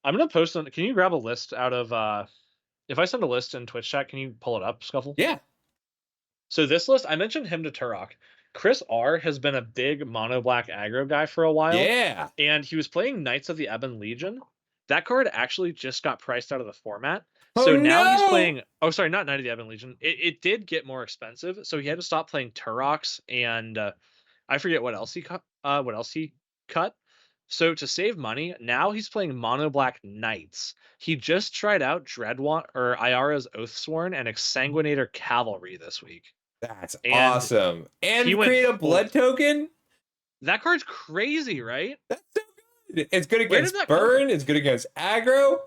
I'm gonna post on. Can you grab a list out of if I send a list in Twitch chat, can you pull it up, Scuffle? Yeah. So this list, I mentioned Hymn to Turok. Chris R has been a big mono black aggro guy for a while. Yeah. And he was playing Knights of the Ebon Legion. That card actually just got priced out of the format. Oh, so now he's playing. Oh, sorry, not Knight of the Ebon Legion. It did get more expensive, so he had to stop playing Turoks, and I forget what else he cut. So to save money, now he's playing mono black Knights. He just tried out Dreadwant or Ayara's Oathsworn and Exsanguinator Cavalry this week. That's awesome. And create a blood token? That card's crazy, right? That's so good. It's good against burn. It's good against aggro.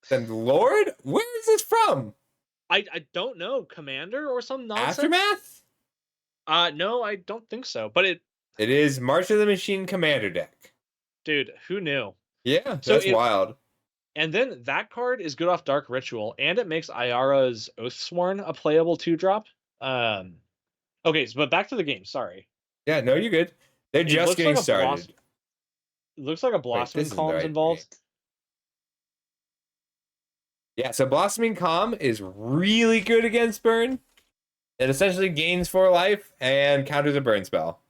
Then Lord? Where is this from? I don't know. Commander or some nonsense? Aftermath? No, I don't think so. But it is March of the Machine Commander deck. Dude, who knew? Yeah, so that's wild. And then that card is good off Dark Ritual, and it makes Ayara's Oathsworn a playable 2-drop. Okay, but back to the game. Sorry. Yeah, no, you're good. They're just getting started. looks like a Wait, Blossoming this isn't the Calm's right screen. involved. Yeah, so Blossoming Calm is really good against burn. It essentially gains 4 life and counters a burn spell.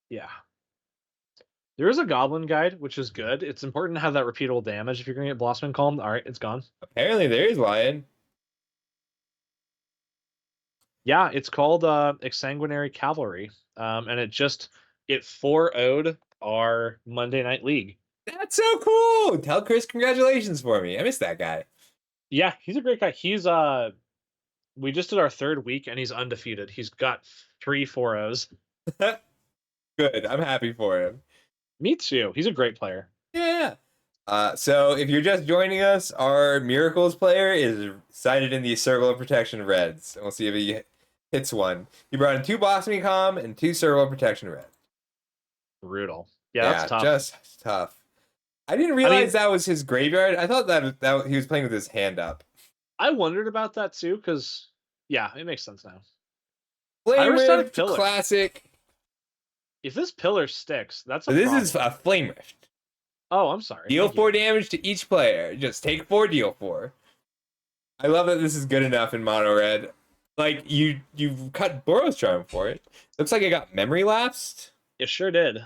Yeah. There is a Goblin Guide, which is good. It's important to have that repeatable damage if you're going to get Blossoming Calm. All right, it's gone. Apparently there is Lion. Yeah, it's called Exsanguinary Cavalry, and it 4-0'd our Monday Night League. That's so cool. Tell Chris congratulations for me. I missed that guy. Yeah, he's a great guy. He's we just did our 3rd week and he's undefeated. He's got 3 4-0s. Good. I'm happy for him. Me too. He's a great player. Yeah. So if you're just joining us, our Miracles player is sighted in the Circle of Protection Reds. And we'll see if he hits one. He brought in 2 Blossoming Calm and 2 Circle of Protection Red. Brutal. Yeah, that's tough. Just tough. I didn't realize that was his graveyard. I thought that he was playing with his hand up. I wondered about that too, because yeah, it makes sense now. Flame Rift, classic. If this pillar sticks, that's a this problem. is a Flame Rift. Oh, I'm sorry. Deal 4 damage to each player. Just take 4, deal 4. I love that this is good enough in mono red. Like you cut Boros Charm for it. Looks like it got memory lapsed. It sure did.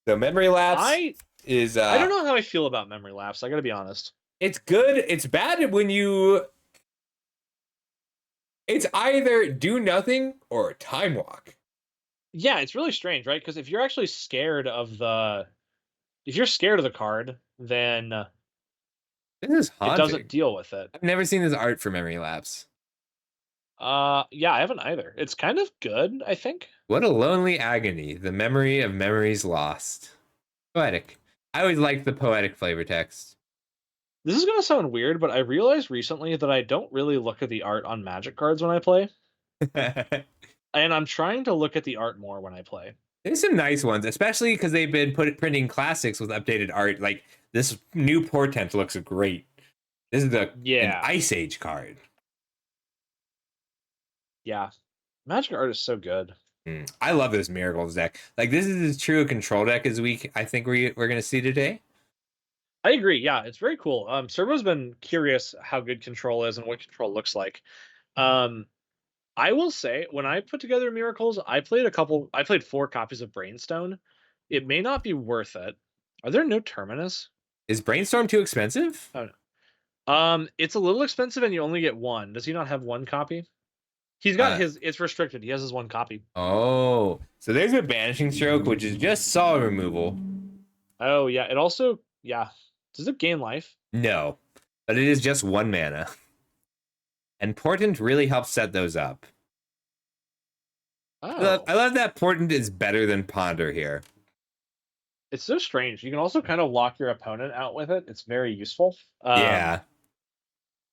So memory lapse is I don't know how I feel about memory lapse. I gotta be honest. It's good. It's bad when you. It's either do nothing or time walk. Yeah, it's really strange, right? Because if you're actually scared of the card, then this is haunting. it doesn't deal with it. I've never seen this art for memory lapse. Yeah, I haven't either. It's kind of good, I think. What a lonely agony, the memory of memories lost. Poetic. I always liked the poetic flavor text. This is gonna sound weird, but I realized recently that I don't really look at the art on Magic cards when I play. And I'm trying to look at the art more when I play. There's some nice ones, especially because they've been printing classics with updated art. Like this new Portent looks great. This is an Ice Age card. Yeah, Magic art is so good. I love this Miracles deck. Like this is as true a control deck as I think we're gonna see today. I agree. Yeah, it's very cool. Servo's been curious how good control is and what control looks like. I will say when I put together Miracles, I played 4 copies of Brainstone. It may not be worth it. Are there no Terminus? Is Brainstorm too expensive? Oh no. It's a little expensive and you only get 1. Does he not have 1 copy? He's got it's restricted. He has his 1 copy. Oh, so there's a Banishing Stroke, which is just solid removal. Oh yeah, it also does it gain life? No, but it is just 1 mana. And Portent really helps set those up. Oh. I love that Portent is better than Ponder here. It's so strange. You can also kind of lock your opponent out with it. It's very useful. Yeah.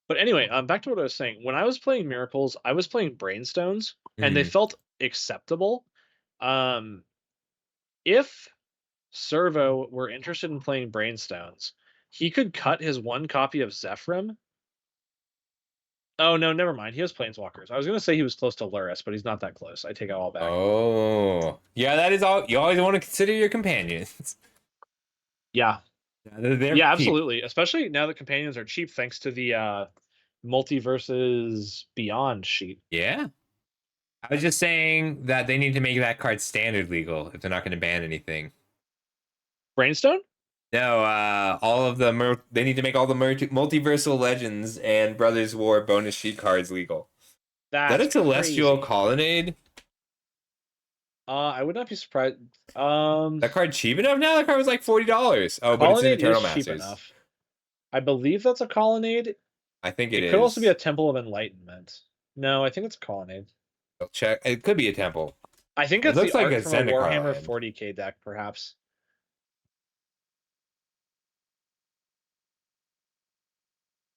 But anyway, back to what I was saying. When I was playing Miracles, I was playing Brainstones, and they felt acceptable. If Servo were interested in playing Brainstones, he could cut his 1 copy of Zephyrim. Oh, no, never mind. He has Planeswalkers. I was going to say he was close to Luris, but he's not that close. I take it all back. Oh. Yeah, that is all. You always want to consider your companions. Yeah. Yeah, absolutely. Especially now that companions are cheap thanks to the Multiverses Beyond sheet. Yeah. I was just saying that they need to make that card standard legal if they're not going to ban anything. Brainstone? No, all of they need to make all the Multiversal Legends and Brothers War bonus sheet cards legal. That a Celestial crazy. Colonnade? I would not be surprised. That card cheap enough now? That card was like $40. Oh, but it's in Eternal Masters. Cheap enough. I believe that's a Colonnade. I think it is. It could also be a Temple of Enlightenment. No, I think it's a Colonnade. I'll check. It could be a Temple. I think it's looks like from a Warhammer 40k deck, perhaps.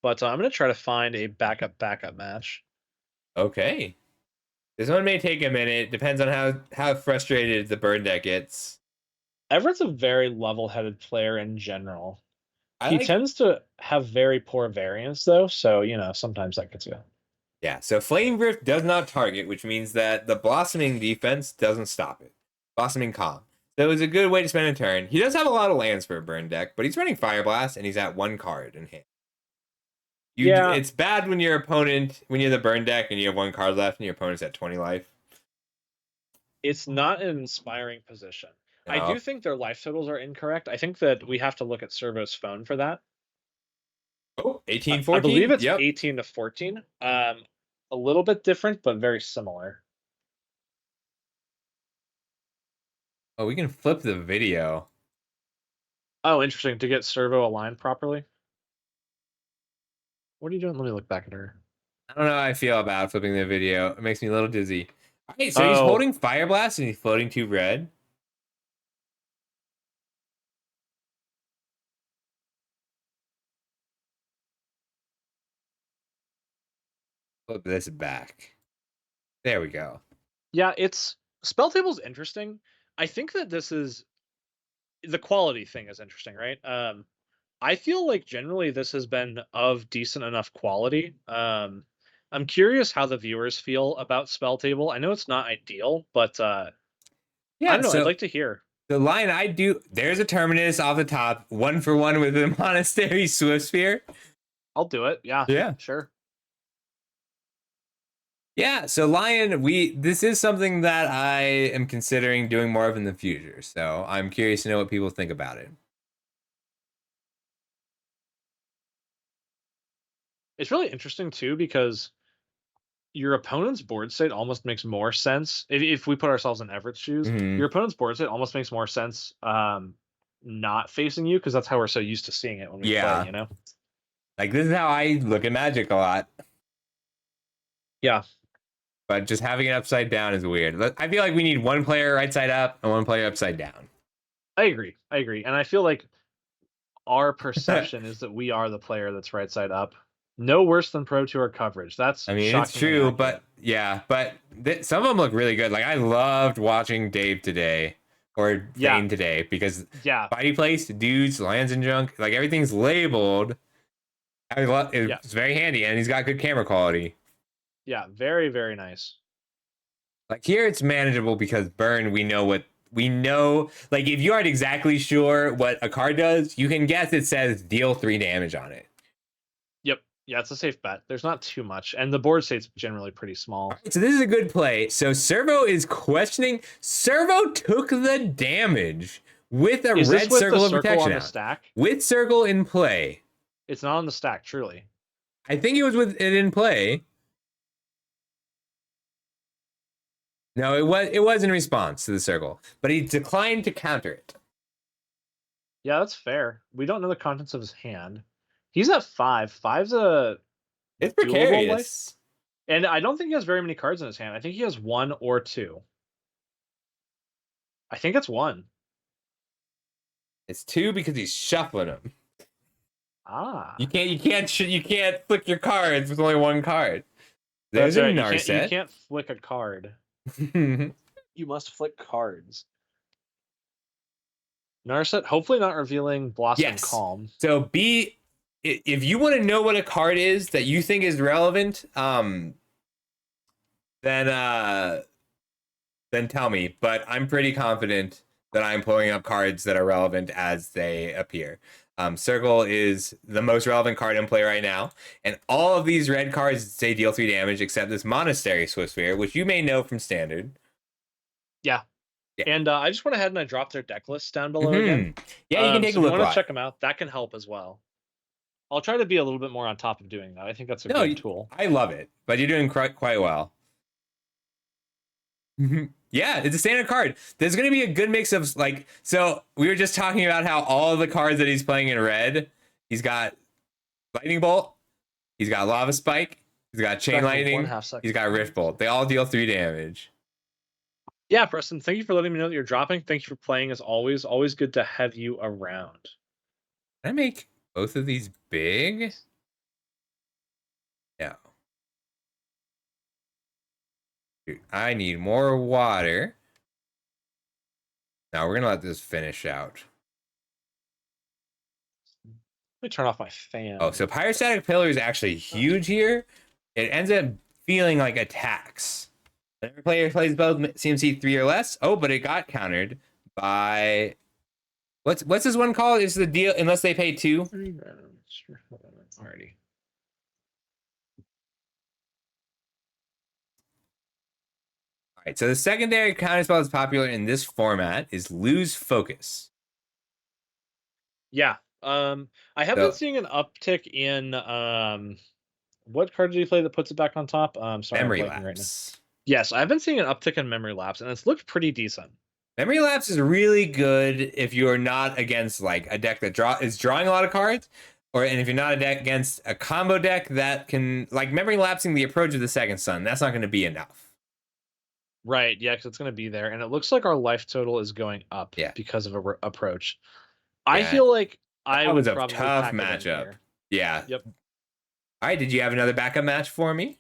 But I'm going to try to find a backup match. Okay. This one may take a minute. Depends on how frustrated the burn deck gets. Everett's a very level-headed player in general. He tends to have very poor variance, though, so, sometimes that gets you. Yeah, so Flame Rift does not target, which means that the Blossoming defense doesn't stop it. Blossoming Calm. So it was a good way to spend a turn. He does have a lot of lands for a burn deck, but he's running Fire Blast and he's at 1 card in hand. It's bad when your opponent, when you're the burn deck and you have 1 card left and your opponent's at 20 life. It's not an inspiring position. No. I do think their life totals are incorrect. I think that we have to look at Servo's phone for that. Oh, 18-14? I believe it's 18 to 14. A little bit different, but very similar. Oh, we can flip the video. Oh, interesting. To get Servo aligned properly. What are you doing? Let me look back at her. I don't know how I feel about flipping the video. It makes me a little dizzy. All right, so he's holding Fire Blast and he's floating 2 red. Flip this back. There we go. Yeah, Spelltable's interesting. I think that this is the quality thing is interesting, right? I feel like generally this has been of decent enough quality. I'm curious how the viewers feel about Spelltable. I know it's not ideal, but yeah, I don't know. I'd like to hear. The line I do, there's a Terminus off the top, 1-for-1 with a Monastery Swift Spear. I'll do it. Yeah, sure. Yeah, so Lion, this is something that I am considering doing more of in the future. So I'm curious to know what people think about it. It's really interesting too because your opponent's board state almost makes more sense if we put ourselves in Everett's shoes. Mm-hmm. Your opponent's board state almost makes more sense not facing you because that's how we're so used to seeing it when we play, you know? Like this is how I look at Magic a lot. Yeah. But just having it upside down is weird. I feel like we need 1 player right side up and 1 player upside down. I agree. And I feel like our perception is that we are the player that's right side up. No worse than Pro Tour coverage. That's it's true, but yeah, but some of them look really good. Like I loved watching Dave today or Dane today because body place, dudes, lands and junk, like everything's labeled. It's very handy and he's got good camera quality. Yeah, very, very nice. Like here it's manageable because burn, we know, like if you aren't exactly sure what a card does, you can guess it says deal 3 damage on it. Yep. Yeah, it's a safe bet. There's not too much. And the board state's generally pretty small. Right, so this is a good play. So Servo is questioning. Servo took the damage with a red circle of protection on the stack? With circle in play. It's not on the stack, truly. I think it was with it in play. No, it was in response to the circle, but he declined to counter it. Yeah, that's fair. We don't know the contents of his hand. He's at 5. 5's it's precarious. And I don't think he has very many cards in his hand. I think he has 1 or 2. I think it's 1. It's 2 because he's shuffling them. You can't flick your cards with only 1 card. There's a Narset. You can't flick a card. You must flick cards. Narset, hopefully not revealing Blossom Calm. So if you want to know what a card is that you think is relevant, then tell me. But I'm pretty confident that I'm pulling up cards that are relevant as they appear. Circle is the most relevant card in play right now, and all of these red cards say deal 3 damage except this Monastery Swift Spear, which you may know from Standard. Yeah. And I just went ahead and I dropped their deck list down below again. Yeah, you can take a look. If you want to check them out, that can help as well. I'll try to be a little bit more on top of doing that. I think that's a good tool. I love it, but you're doing quite well. Yeah, it's a standard card. There's going to be a good mix of so we were just talking about how all of the cards that he's playing in red, he's got Lightning Bolt, he's got Lava Spike, he's got Chain Lightning, he's got Rift Bolt. They all deal 3 damage. Yeah, Preston, thank you for letting me know that you're dropping. Thank you for playing as always. Always good to have you around. Can I make both of these big? No. Dude, I need more water. Now we're going to let this finish out. Let me turn off my fan. Oh, so Pyrostatic Pillar is actually huge here. It ends up feeling like attacks. Every player plays both CMC 3 or less. Oh, but it got countered by what's this one called? Is the deal unless they pay 2? Alrighty. All right, so the secondary counterspell that's popular in this format is Lose Focus. Yeah. I have been seeing an uptick in what card did you play that puts it back on top? Sorry, Memory I'm blanking right now. Lapse. Yes, I've been seeing an uptick in Memory Lapse, and it's looked pretty decent. Memory Lapse is really good if you're not against like a deck that is drawing a lot of cards, and if you're not against a combo deck that can like Memory Lapsing the approach of the Second Sun. That's not going to be enough. Right, yeah, because it's going to be there, and it looks like our life total is going up because of a approach. I feel like I would probably tough pack it in matchup. here. Yeah. Yep. All right, did you have another backup match for me?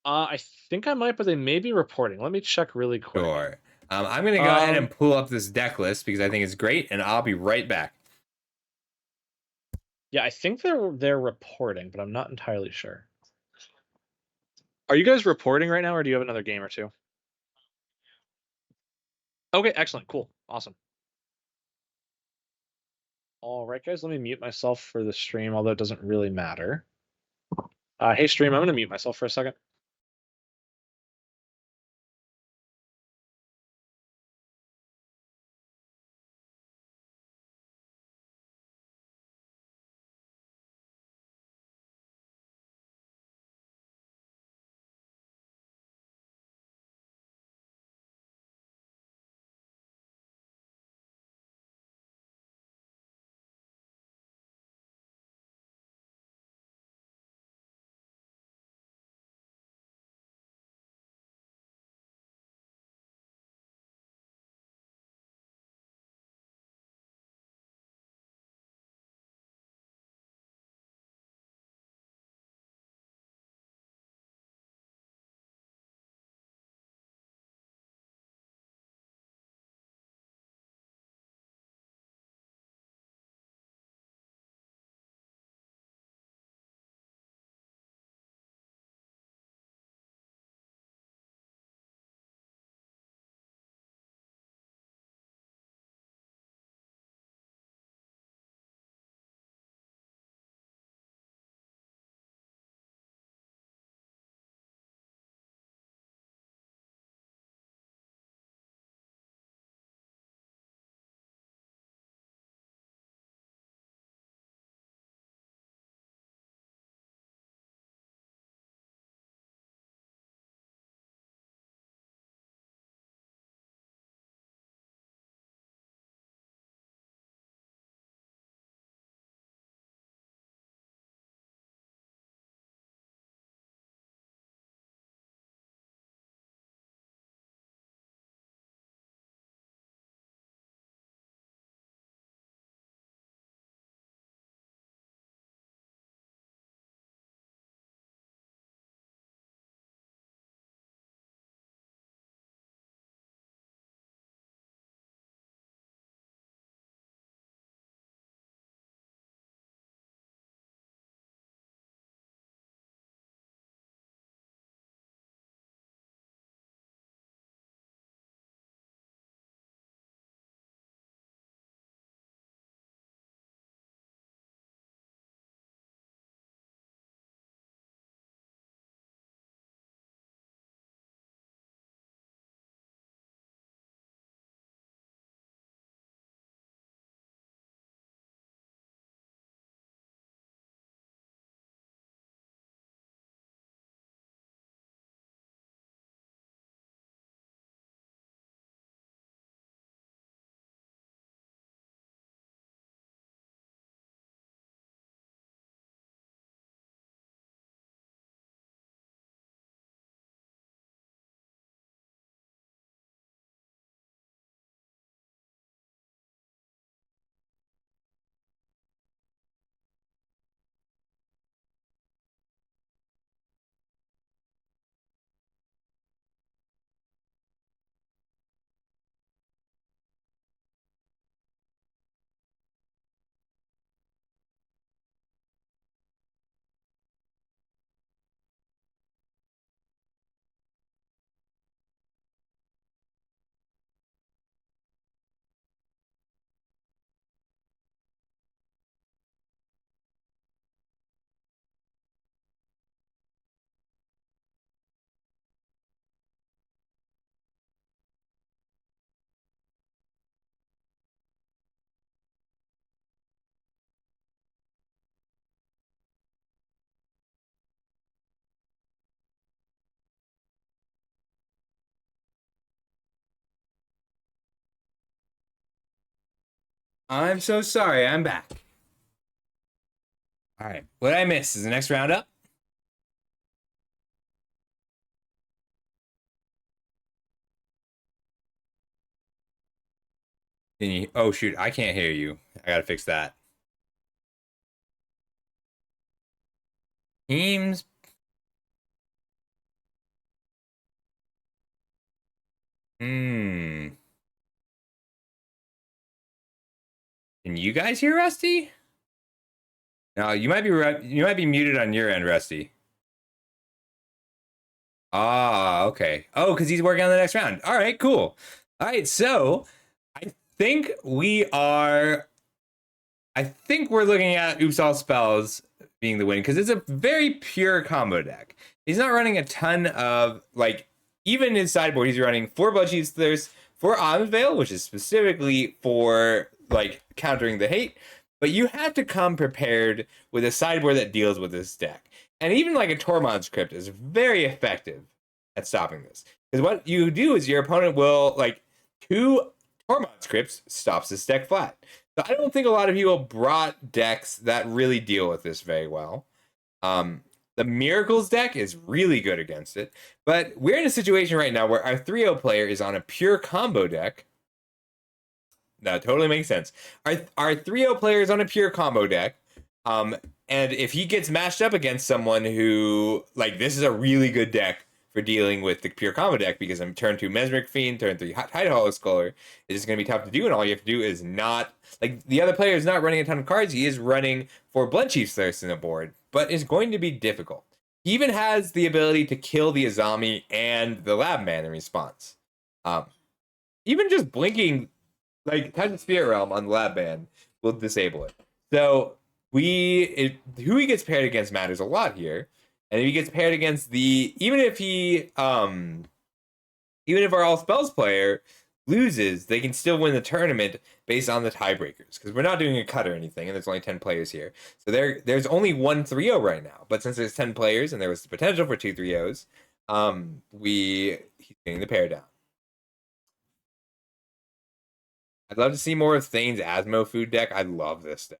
I think I might, but they may be reporting. Let me check really quick. Sure. I'm going to go ahead and pull up this deck list because I think it's great, and I'll be right back. Yeah, I think they're reporting, but I'm not entirely sure. Are you guys reporting right now, or do you have another game or two? Okay, excellent, cool, awesome. All right, guys, let me mute myself for the stream, although it doesn't really matter. Hey, stream, I'm going to mute myself for a second. I'm so sorry. I'm back. All right. What did I miss? Is the next round up? Can you? Oh shoot! I can't hear you. I gotta fix that. Teams. Hmm. Can you guys hear Rusty? No, you might be muted on your end, Rusty. Ah, okay. Oh, because he's working on the next round. All right, cool. All right, so I think we are. I think we're looking at Oops All Spells being the win because it's a very pure combo deck. He's not running a ton of like even his sideboard. He's running 4 Bloodchief's Thirst, 4 Autumn Veil, which is specifically for like countering the hate. But you have to come prepared with a sideboard that deals with this deck. And even like a Tormod's Crypt is very effective at stopping this. Because what you do is your opponent will like 2 Tormod's Crypts stops this deck flat. So I don't think a lot of people brought decks that really deal with this very well. The Miracles deck is really good against it, but we're in a situation right now where our 3-0 player is on a pure combo deck. That totally makes sense. Our 3-0 player is on a pure combo deck, and if he gets matched up against someone who, like, this is a really good deck for dealing with the pure combo deck because I'm turn 2 Mesmeric Fiend, turn 3 Tide Hollow Sculler. It's going to be tough to do, and all you have to do is not like the other player is not running a ton of cards. He is running 4 Bloodchief's Thirst in the board, but it's going to be difficult. He even has the ability to kill the Azami and the Lab Man in response. Even just blinking, like Touch the Spirit Realm on the Lab Man will disable it. So who he gets paired against matters a lot here. And if he gets paired against even if our all spells player loses, they can still win the tournament based on the tiebreakers. Because we're not doing a cut or anything, and there's only 10 players here. So there's only one 3-0 right now. But since there's 10 players and there was the potential for 2 3-0s, he's getting the pair down. I'd love to see more of Thane's Asmo food deck. I love this deck.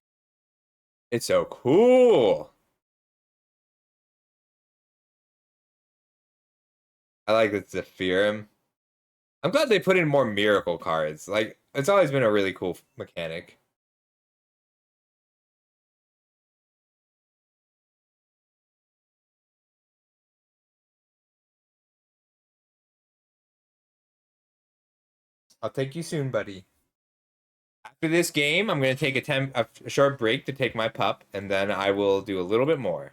It's so cool. I like the Zephyrim. I'm glad they put in more miracle cards. Like, it's always been a really cool mechanic. I'll take you soon, buddy. After this game, I'm going to take a short break to take my pup, and then I will do a little bit more.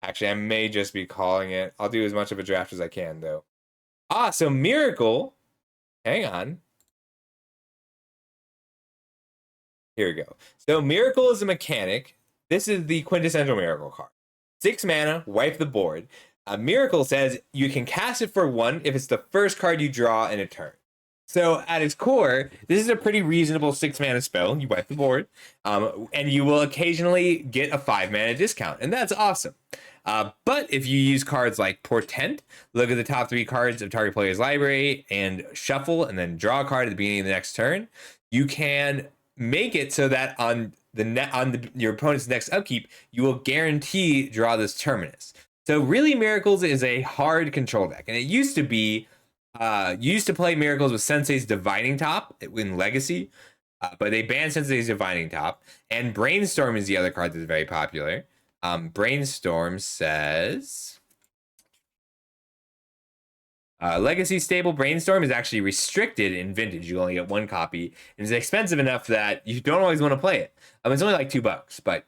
Actually, I may just be calling it. I'll do as much of a draft as I can, though. So Miracle. Hang on. Here we go. So Miracle is a mechanic. This is the quintessential Miracle card. 6 mana, wipe the board. Miracle says you can cast it for 1 if it's the first card you draw in a turn. So at its core, this is a pretty reasonable 6 mana spell. You wipe the board, and you will occasionally get a 5 mana discount, and that's awesome. But if you use cards like Portent, look at the top 3 cards of target player's library and shuffle, and then draw a card at the beginning of the next turn, you can make it so that on your opponent's next upkeep, you will guarantee draw this Terminus. So really, Miracles is a hard control deck, and it used to be. You used to play Miracles with Sensei's Divining Top in Legacy, but they banned Sensei's Divining Top. And Brainstorm is the other card that's very popular. Brainstorm says Legacy stable Brainstorm is actually restricted in Vintage. You only get 1 copy, and it's expensive enough that you don't always want to play it. It's only like $2, but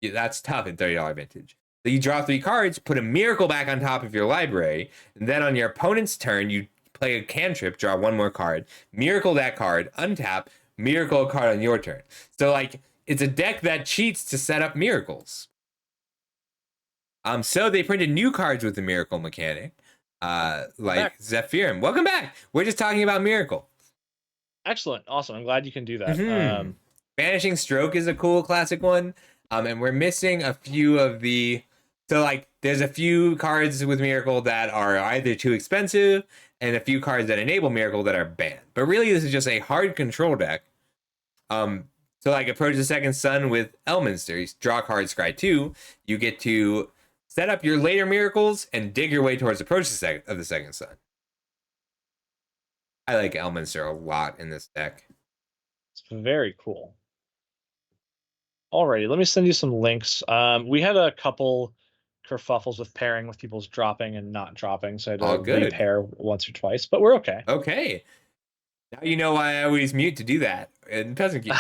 that's tough in $30 Vintage. So you draw 3 cards, put a Miracle back on top of your library, and then on your opponent's turn, you play a cantrip, draw 1 more card, Miracle that card, untap, Miracle a card on your turn. So, like, it's a deck that cheats to set up Miracles. So they printed new cards with the Miracle mechanic, like Zephyrim. Welcome back. We're just talking about Miracle. Excellent. Awesome. I'm glad you can do that. Mm-hmm. Vanishing Stroke is a cool classic one. And we're missing a few of the... So, like, there's a few cards with Miracle that are either too expensive, and a few cards that enable Miracle that are banned. But really, this is just a hard control deck. So like approach the second sun with Elminster, you draw a card, scry 2. You get to set up your later Miracles and dig your way towards approach of the second sun. I like Elminster a lot in this deck. It's very cool. Alrighty, let me send you some links. We had a couple kerfuffles with pairing with people's dropping and not dropping, so I had to repair once or twice, but we're okay. Okay. Now you know why I always mute to do that. It doesn't keep.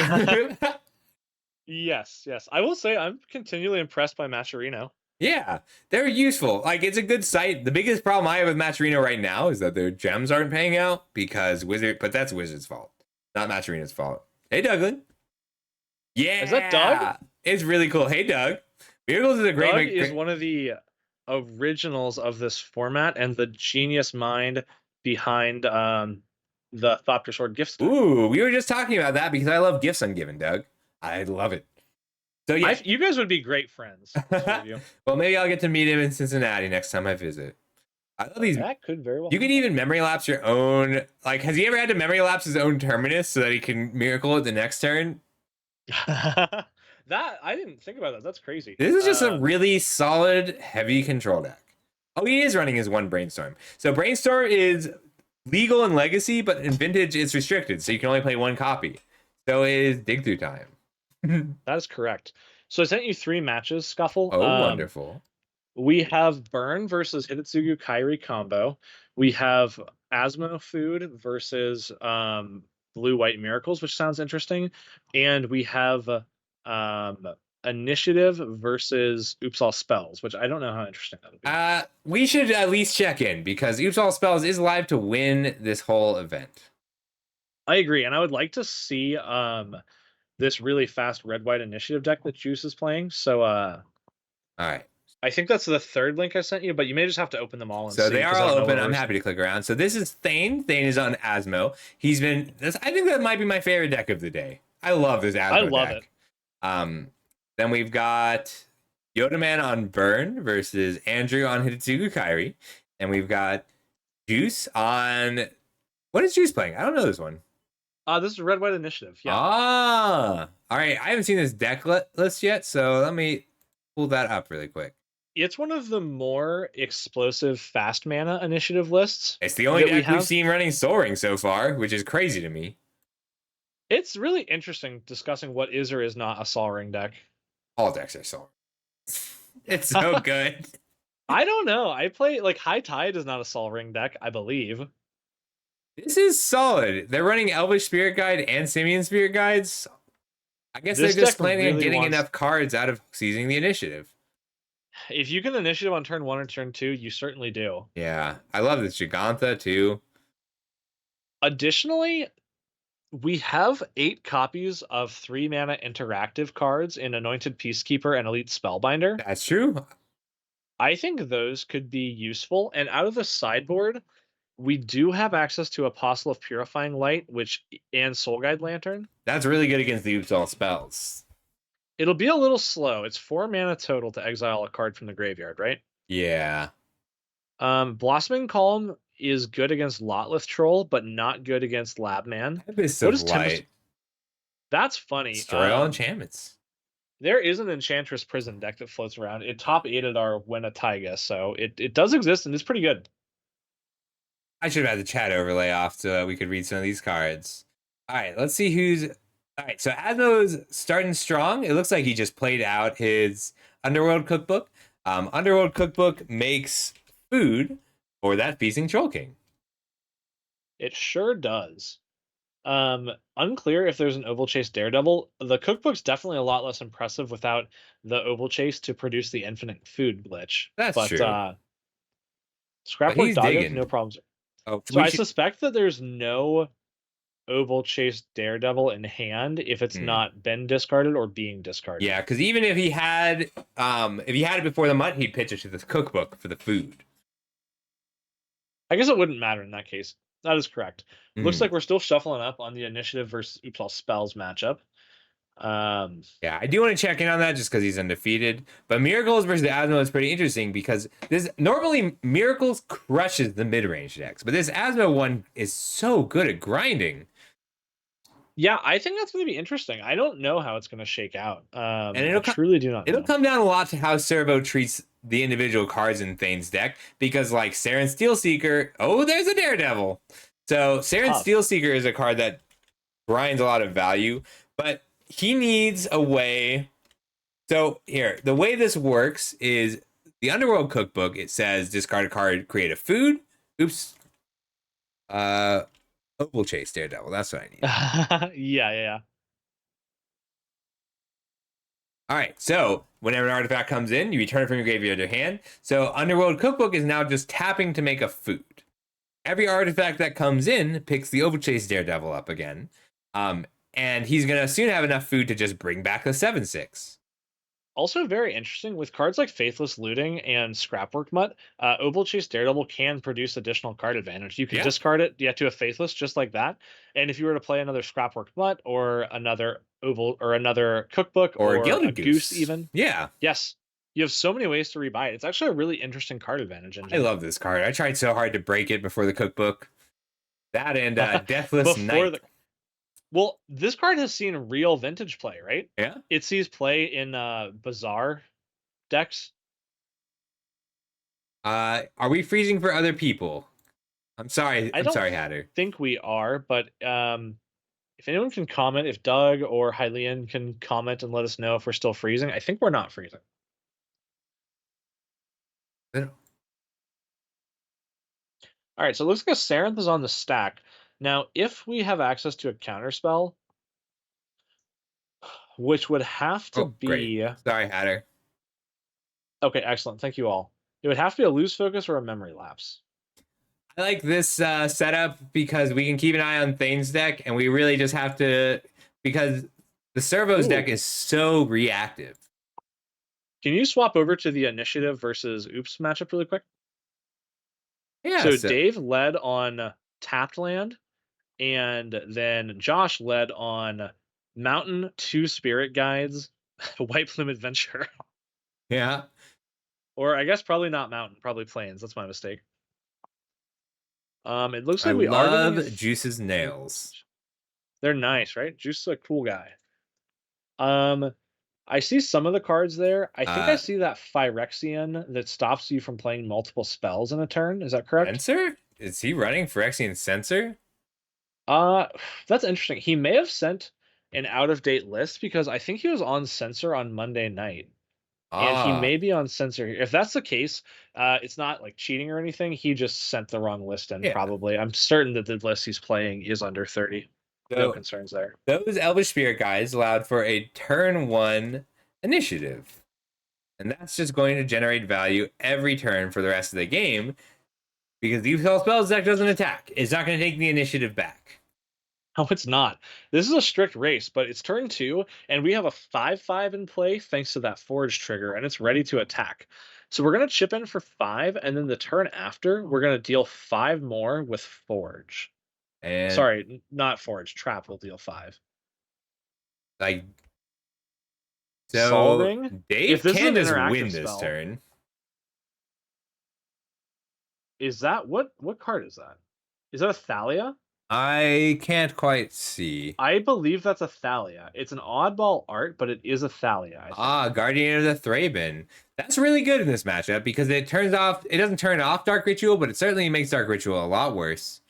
Yes. I will say I'm continually impressed by Matcherino. Yeah, they're useful. Like, it's a good site. The biggest problem I have with Matcherino right now is that their gems aren't paying out because but that's Wizard's fault, not Matcherino's fault. Hey, Douglin. Yeah. Is that Doug? It's really cool. Hey, Doug. Miracles is a great... Doug is one of the originals of this format and the genius mind behind the Thopter Sword gifts. Ooh, we were just talking about that because I love gifts ungiven, Doug. I love it. So yeah, you guys would be great friends. Well, maybe I'll get to meet him in Cincinnati next time I visit. I love these. That could very well. You can even memory lapse your own. Like, has he ever had to memory lapse his own Terminus so that he can miracle it the next turn? That I didn't think about that. That's crazy. This is just a really solid, heavy control deck. Oh, he is running his one Brainstorm. So Brainstorm is legal in Legacy, but in Vintage it's restricted, so you can only play one copy. So it is Dig Through time. That is correct. So I sent you 3 matches, Scuffle. Oh, wonderful. We have Burn versus Hitotsugu Kairi combo. We have Asmo Food versus Blue-White Miracles, which sounds interesting. And we have Initiative versus Oops All Spells, which I don't know how interesting that would be. We should at least check in because Oops All Spells is live to win this whole event. I agree, and I would like to see this really fast red-white initiative deck that Juice is playing. So, all right. I think that's the 3rd link I sent you, but you may just have to open them all. And so they are all open. I'm happy to click around. So this is Thane. Thane is on Asmo. He's been. I think that might be my favorite deck of the day. I love this Asmo deck. I love it. Then we've got Yoda Man on Burn versus Andrew on Hitotsugu Kairi, and we've got Juice on. What is Juice playing? I don't know this one. This is Red White Initiative. Yeah. All right. I haven't seen this deck list yet, so let me pull that up really quick. It's one of the more explosive fast mana initiative lists. It's the only deck we've seen running Soul Ring so far, which is crazy to me. It's really interesting discussing what is or is not a Sol Ring deck. All decks are Sol Ring. It's so good. I don't know. I play High Tide is not a Sol Ring deck, I believe. This is solid. They're running Elvish Spirit Guide and Simian Spirit Guides. I guess they're just planning on getting enough cards out of seizing the initiative. If you can initiative on turn 1 or turn 2, you certainly do. Yeah, I love this Gigantha too. Additionally, we have 8 copies of 3 mana interactive cards in Anointed Peacekeeper and Elite Spellbinder. That's true. I think those could be useful. And out of the sideboard, we do have access to Apostle of Purifying Light, and Soul Guide Lantern. That's really good against the Oops All Spells. It'll be a little slow. It's 4 mana total to exile a card from the graveyard, right? Yeah. Blossoming Calm is good against Lotleth Troll, but not good against Labman. Abyss of Light. That's funny. Destroy all enchantments. There is an Enchantress Prison deck that floats around. It top 8'd our Wena Taiga, so it does exist and it's pretty good. I should have had the chat overlay off so that we could read some of these cards. All right, let's see who's... All right, so Asmo's starting strong. It looks like he just played out his Underworld Cookbook. Underworld Cookbook makes food for that Feasting Troll King. It sure does. Unclear if there's an Oval Chase Daredevil. The Cookbook's definitely a lot less impressive without the Oval Chase to produce the infinite food glitch. That's true. Scrapbook Doggo, no problems. Oh, so I suspect that there's no Oval Chase Daredevil in hand if it's not been discarded or being discarded. Yeah, because even if he had it before the month, he'd pitch it to the Cookbook for the food. I guess it wouldn't matter in that case. That is correct. Looks like we're still shuffling up on the Initiative versus Oops All Spells matchup. Yeah, I do want to check in on that just because he's undefeated. But Miracles versus Asmo is pretty interesting because this normally Miracles crushes the mid-range decks, but this Asmo one is so good at grinding. Yeah, I think that's going to be interesting. I don't know how it's going to shake out. And I truly do not it'll know. come down a lot to how Servo treats the individual cards in Thane's deck, because like Saren Steelseeker, oh, there's a Daredevil. So Saren Steelseeker is a card that grinds a lot of value, but he needs a way. So here, the way this works is the Underworld Cookbook. It says discard a card, create a food. Oops. Opal Chase Daredevil. That's what I need. Yeah. All right. So whenever an artifact comes in, you return it from your graveyard to hand. So Underworld Cookbook is now just tapping to make a food. Every artifact that comes in picks the Opal Chase Daredevil up again. And he's gonna soon have enough food to just bring back the 7/6. Also very interesting with cards like Faithless Looting and Scrapwork Mutt. Opal Chase Daredevil can produce additional card advantage. You can discard it yet to a Faithless just like that. And if you were to play another Scrapwork Mutt or another Oval or another Cookbook or a Gilded Goose even, yeah, yes, you have so many ways to rebuy it. It's actually a really interesting card advantage engine. I love this card. I tried so hard to break it before the Cookbook. That and Deathless Knight. Well, this card has seen real vintage play, right? Yeah. It sees play in Bazaar decks. Are we freezing for other people? I'm sorry. I'm sorry, Hatter. I think we are, but if anyone can comment, if Doug or Hylian can comment and let us know if we're still freezing, I think we're not freezing. All right, so it looks like a Sarenth is on the stack. Now, if we have access to a counterspell, which would have to be... Great. Sorry, Hatter. Okay, excellent. Thank you all. It would have to be a lose focus or a memory lapse. I like this setup because we can keep an eye on Thane's deck, and we really just have to... Because the Servo's deck is so reactive. Can you swap over to the Initiative versus Oops matchup really quick? Yeah. So Dave led on tapped land, and then Josh led on Mountain, 2 Spirit Guides, White Plume Adventure. Yeah. Or I guess probably not Mountain, probably Plains. That's my mistake. It looks like we love Juice's nails. They're nice, right? Juice is a cool guy. I see some of the cards there. I think I see that Phyrexian that stops you from playing multiple spells in a turn. Is that correct? Censor? Is he running Phyrexian Censor? That's interesting. He may have sent an out-of-date list because I think he was on Censor on Monday night. And he may be on Censor here. If that's the case, it's not like cheating or anything. He just sent the wrong list in, probably. I'm certain that the list he's playing is under 30. So, no concerns there. Those Elvish Spirit Guides allowed for a turn 1 initiative. And that's just going to generate value every turn for the rest of the game. Because the Deep Spells deck doesn't attack. It's not going to take the initiative back. No, it's not. This is a strict race, but it's turn 2, and we have a 5/5 in play thanks to that Forge trigger, and it's ready to attack. So we're going to chip in for 5, and then the turn after, we're going to deal 5 more with Forge. And sorry, not Forge. Trap will deal 5. Like, so Sol Ring? Dave can just win this turn. Is that what card is that? Is that a Thalia? I can't quite see. I believe that's a Thalia. It's an oddball art, but it is a Thalia. Guardian of the Thraben. That's really good in this matchup because it doesn't turn off Dark Ritual, but it certainly makes Dark Ritual a lot worse.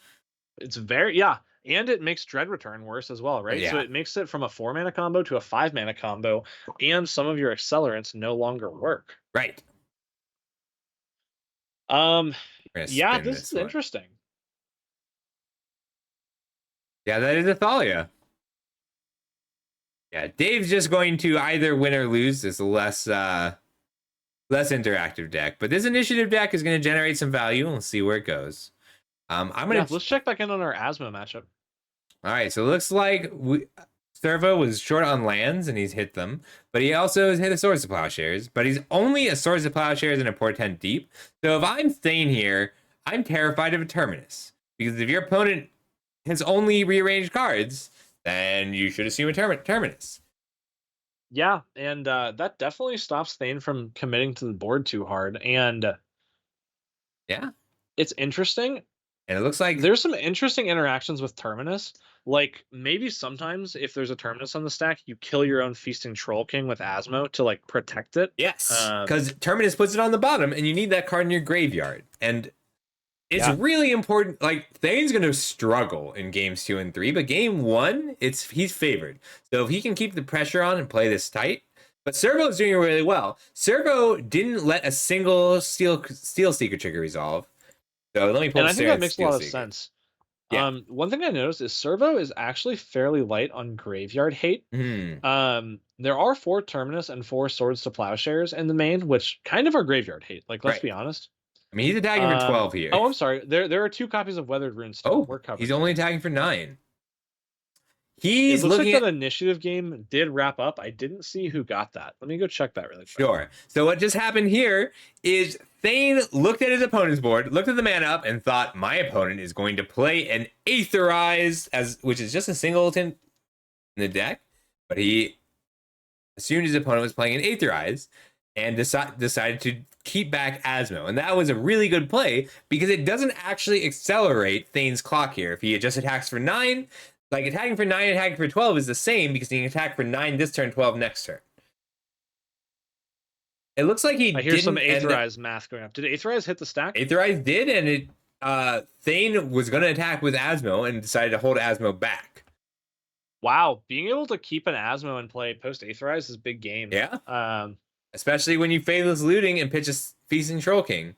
It's very, and it makes Dread Return worse as well, right? Yeah. So it makes it from a 4-mana combo to a 5-mana combo, and some of your accelerants no longer work. Right. Yeah, this is interesting. Yeah, that is a Thalia. Yeah, Dave's just going to either win or lose. It's a less interactive deck, but this initiative deck is going to generate some value. We'll see where it goes. Let's check back in on our Asmo matchup. All right, so it looks like Servo was short on lands and he's hit them, but he also has hit a Swords to Plowshares, but he's only a Swords to Plowshares and a Portent deep. So if I'm staying here, I'm terrified of a Terminus, because if your opponent has only rearranged cards, then you should assume a Terminus. Yeah, and that definitely stops Thane from committing to the board too hard. And Yeah. it's interesting. And it looks like, There's some interesting interactions with Terminus. Like maybe sometimes if there's a Terminus on the stack, you kill your own Feasting Troll King with Asmo to like protect it. yes, because Terminus puts it on the bottom and you need that card in your graveyard. And it's Yeah. really important. Like Thane's going to struggle in games 2 and 3, but game 1, he's favored. So if he can keep the pressure on and play this tight, but Servo's doing it really well. Servo didn't let a single Steel Seeker trigger resolve. So let me pull And I think that Sarah's makes a Steel lot of Seeker. sense. Yeah. One thing I noticed is Servo is actually fairly light on graveyard hate. There are 4 Terminus and 4 Swords to Plowshares in the main, which kind of are graveyard hate. Like, let's Right. be honest. I mean, he's attacking for 12 here. Oh, I'm sorry. There are 2 copies of Weathered Runestone. Oh, We're covered. he's only attacking for 9. It He's looks looking like at that initiative game did wrap up. I didn't see who got that. Let me go check that really quick. Sure. So what just happened here is Thane looked at his opponent's board, looked at the mana up, and thought, my opponent is going to play an Aetherize, which is just a singleton in the deck, but he assumed his opponent was playing an Aetherize and decided to keep back Asmo. And that was a really good play because it doesn't actually accelerate Thane's clock here. If he just attacks for 9, like attacking for 9 and attacking for 12 is the same because he can attack for 9 this turn, 12 next turn. It looks like I hear some Aetherize math going up. Did Aetherize hit the stack? Aetherize did, and it Thane was going to attack with Asmo and decided to hold Asmo back. Wow, being able to keep an Asmo and play post Aetherize is big game. Yeah. Especially when you Faithless Looting and pitch a Feasting Troll King.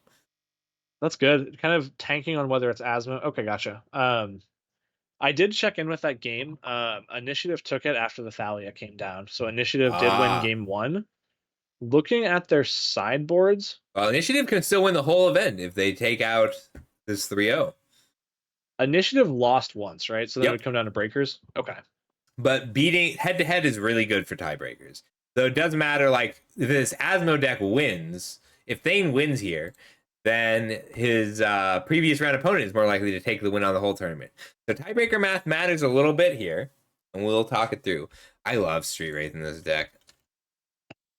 That's good. Kind of tanking on whether it's Asmo. Okay, gotcha. I did check in with that game. Initiative took it after the Thalia came down. So Initiative did win game 1. Looking at their sideboards. Well, Initiative can still win the whole event if they take out this 3-0. Initiative lost once, right? So that would come down to breakers. Okay. But beating head-to-head is really good for tiebreakers. So it doesn't matter, like, if this Asmo deck wins, if Thane wins here, then his previous round opponent is more likely to take the win on the whole tournament. So tiebreaker math matters a little bit here, and we'll talk it through. I love Street Wraith in this deck.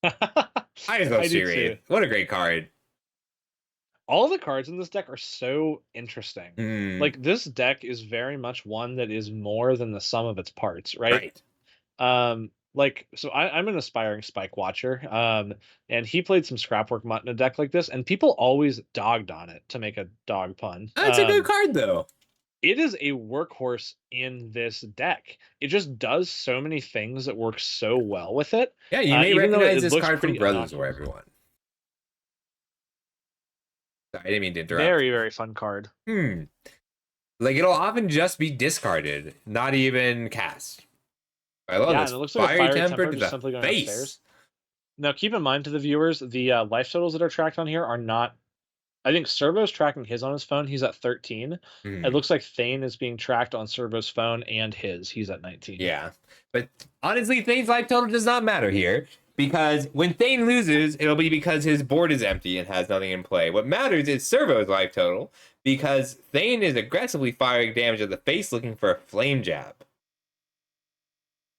I just love Street Wraith. What a great card. All the cards in this deck are so interesting. Like, this deck is very much one that is more than the sum of its parts, right? Like, so I'm an aspiring Spike watcher, and he played some Scrapwork Mutt in a deck like this, and people always dogged on it, to make a dog pun. That's a good card, though. It is a workhorse in this deck. It just does so many things that work so well with it. Yeah, you may recognize this card from Brothers War, everyone. Sorry, I didn't mean to interrupt. Very, very fun card. Like, it'll often just be discarded, not even cast. I love this. And it looks like Fiery Temper to just simply the going face. upstairs. Now, keep in mind to the viewers, the life totals that are tracked on here are not... I think Servo's tracking his on his phone. He's at 13. It looks like Thane is being tracked on Servo's phone and his. He's at 19. Yeah. But honestly, Thane's life total does not matter here. Because when Thane loses, it'll be because his board is empty and has nothing in play. What matters is Servo's life total, because Thane is aggressively firing damage at the face looking for a flame jab.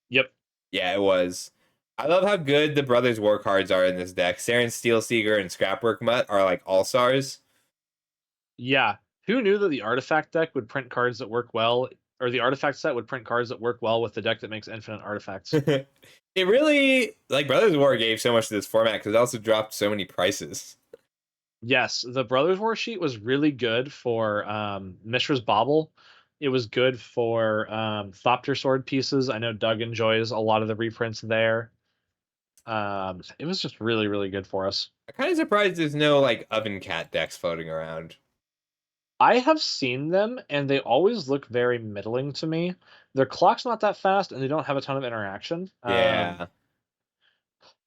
Yep. Yeah, it was. I love how good the Brothers War cards are in this deck. Saren's Steel Seeker and Scrapwork Mutt are like all-stars. Yeah. Who knew that the artifact deck would print cards that work well, or the artifact set would print cards that work well with the deck that makes infinite artifacts? It really, like, Brothers War gave so much to this format because it also dropped so many prices. Yes, the Brothers War sheet was really good for Mishra's Bauble. It was good for Thopter Sword pieces. I know Doug enjoys a lot of the reprints there. It was just really, really good for us. I'm kind of surprised there's no, like, Oven Cat decks floating around. I have seen them, and they always look very middling to me. Their clock's not that fast, and they don't have a ton of interaction. Yeah.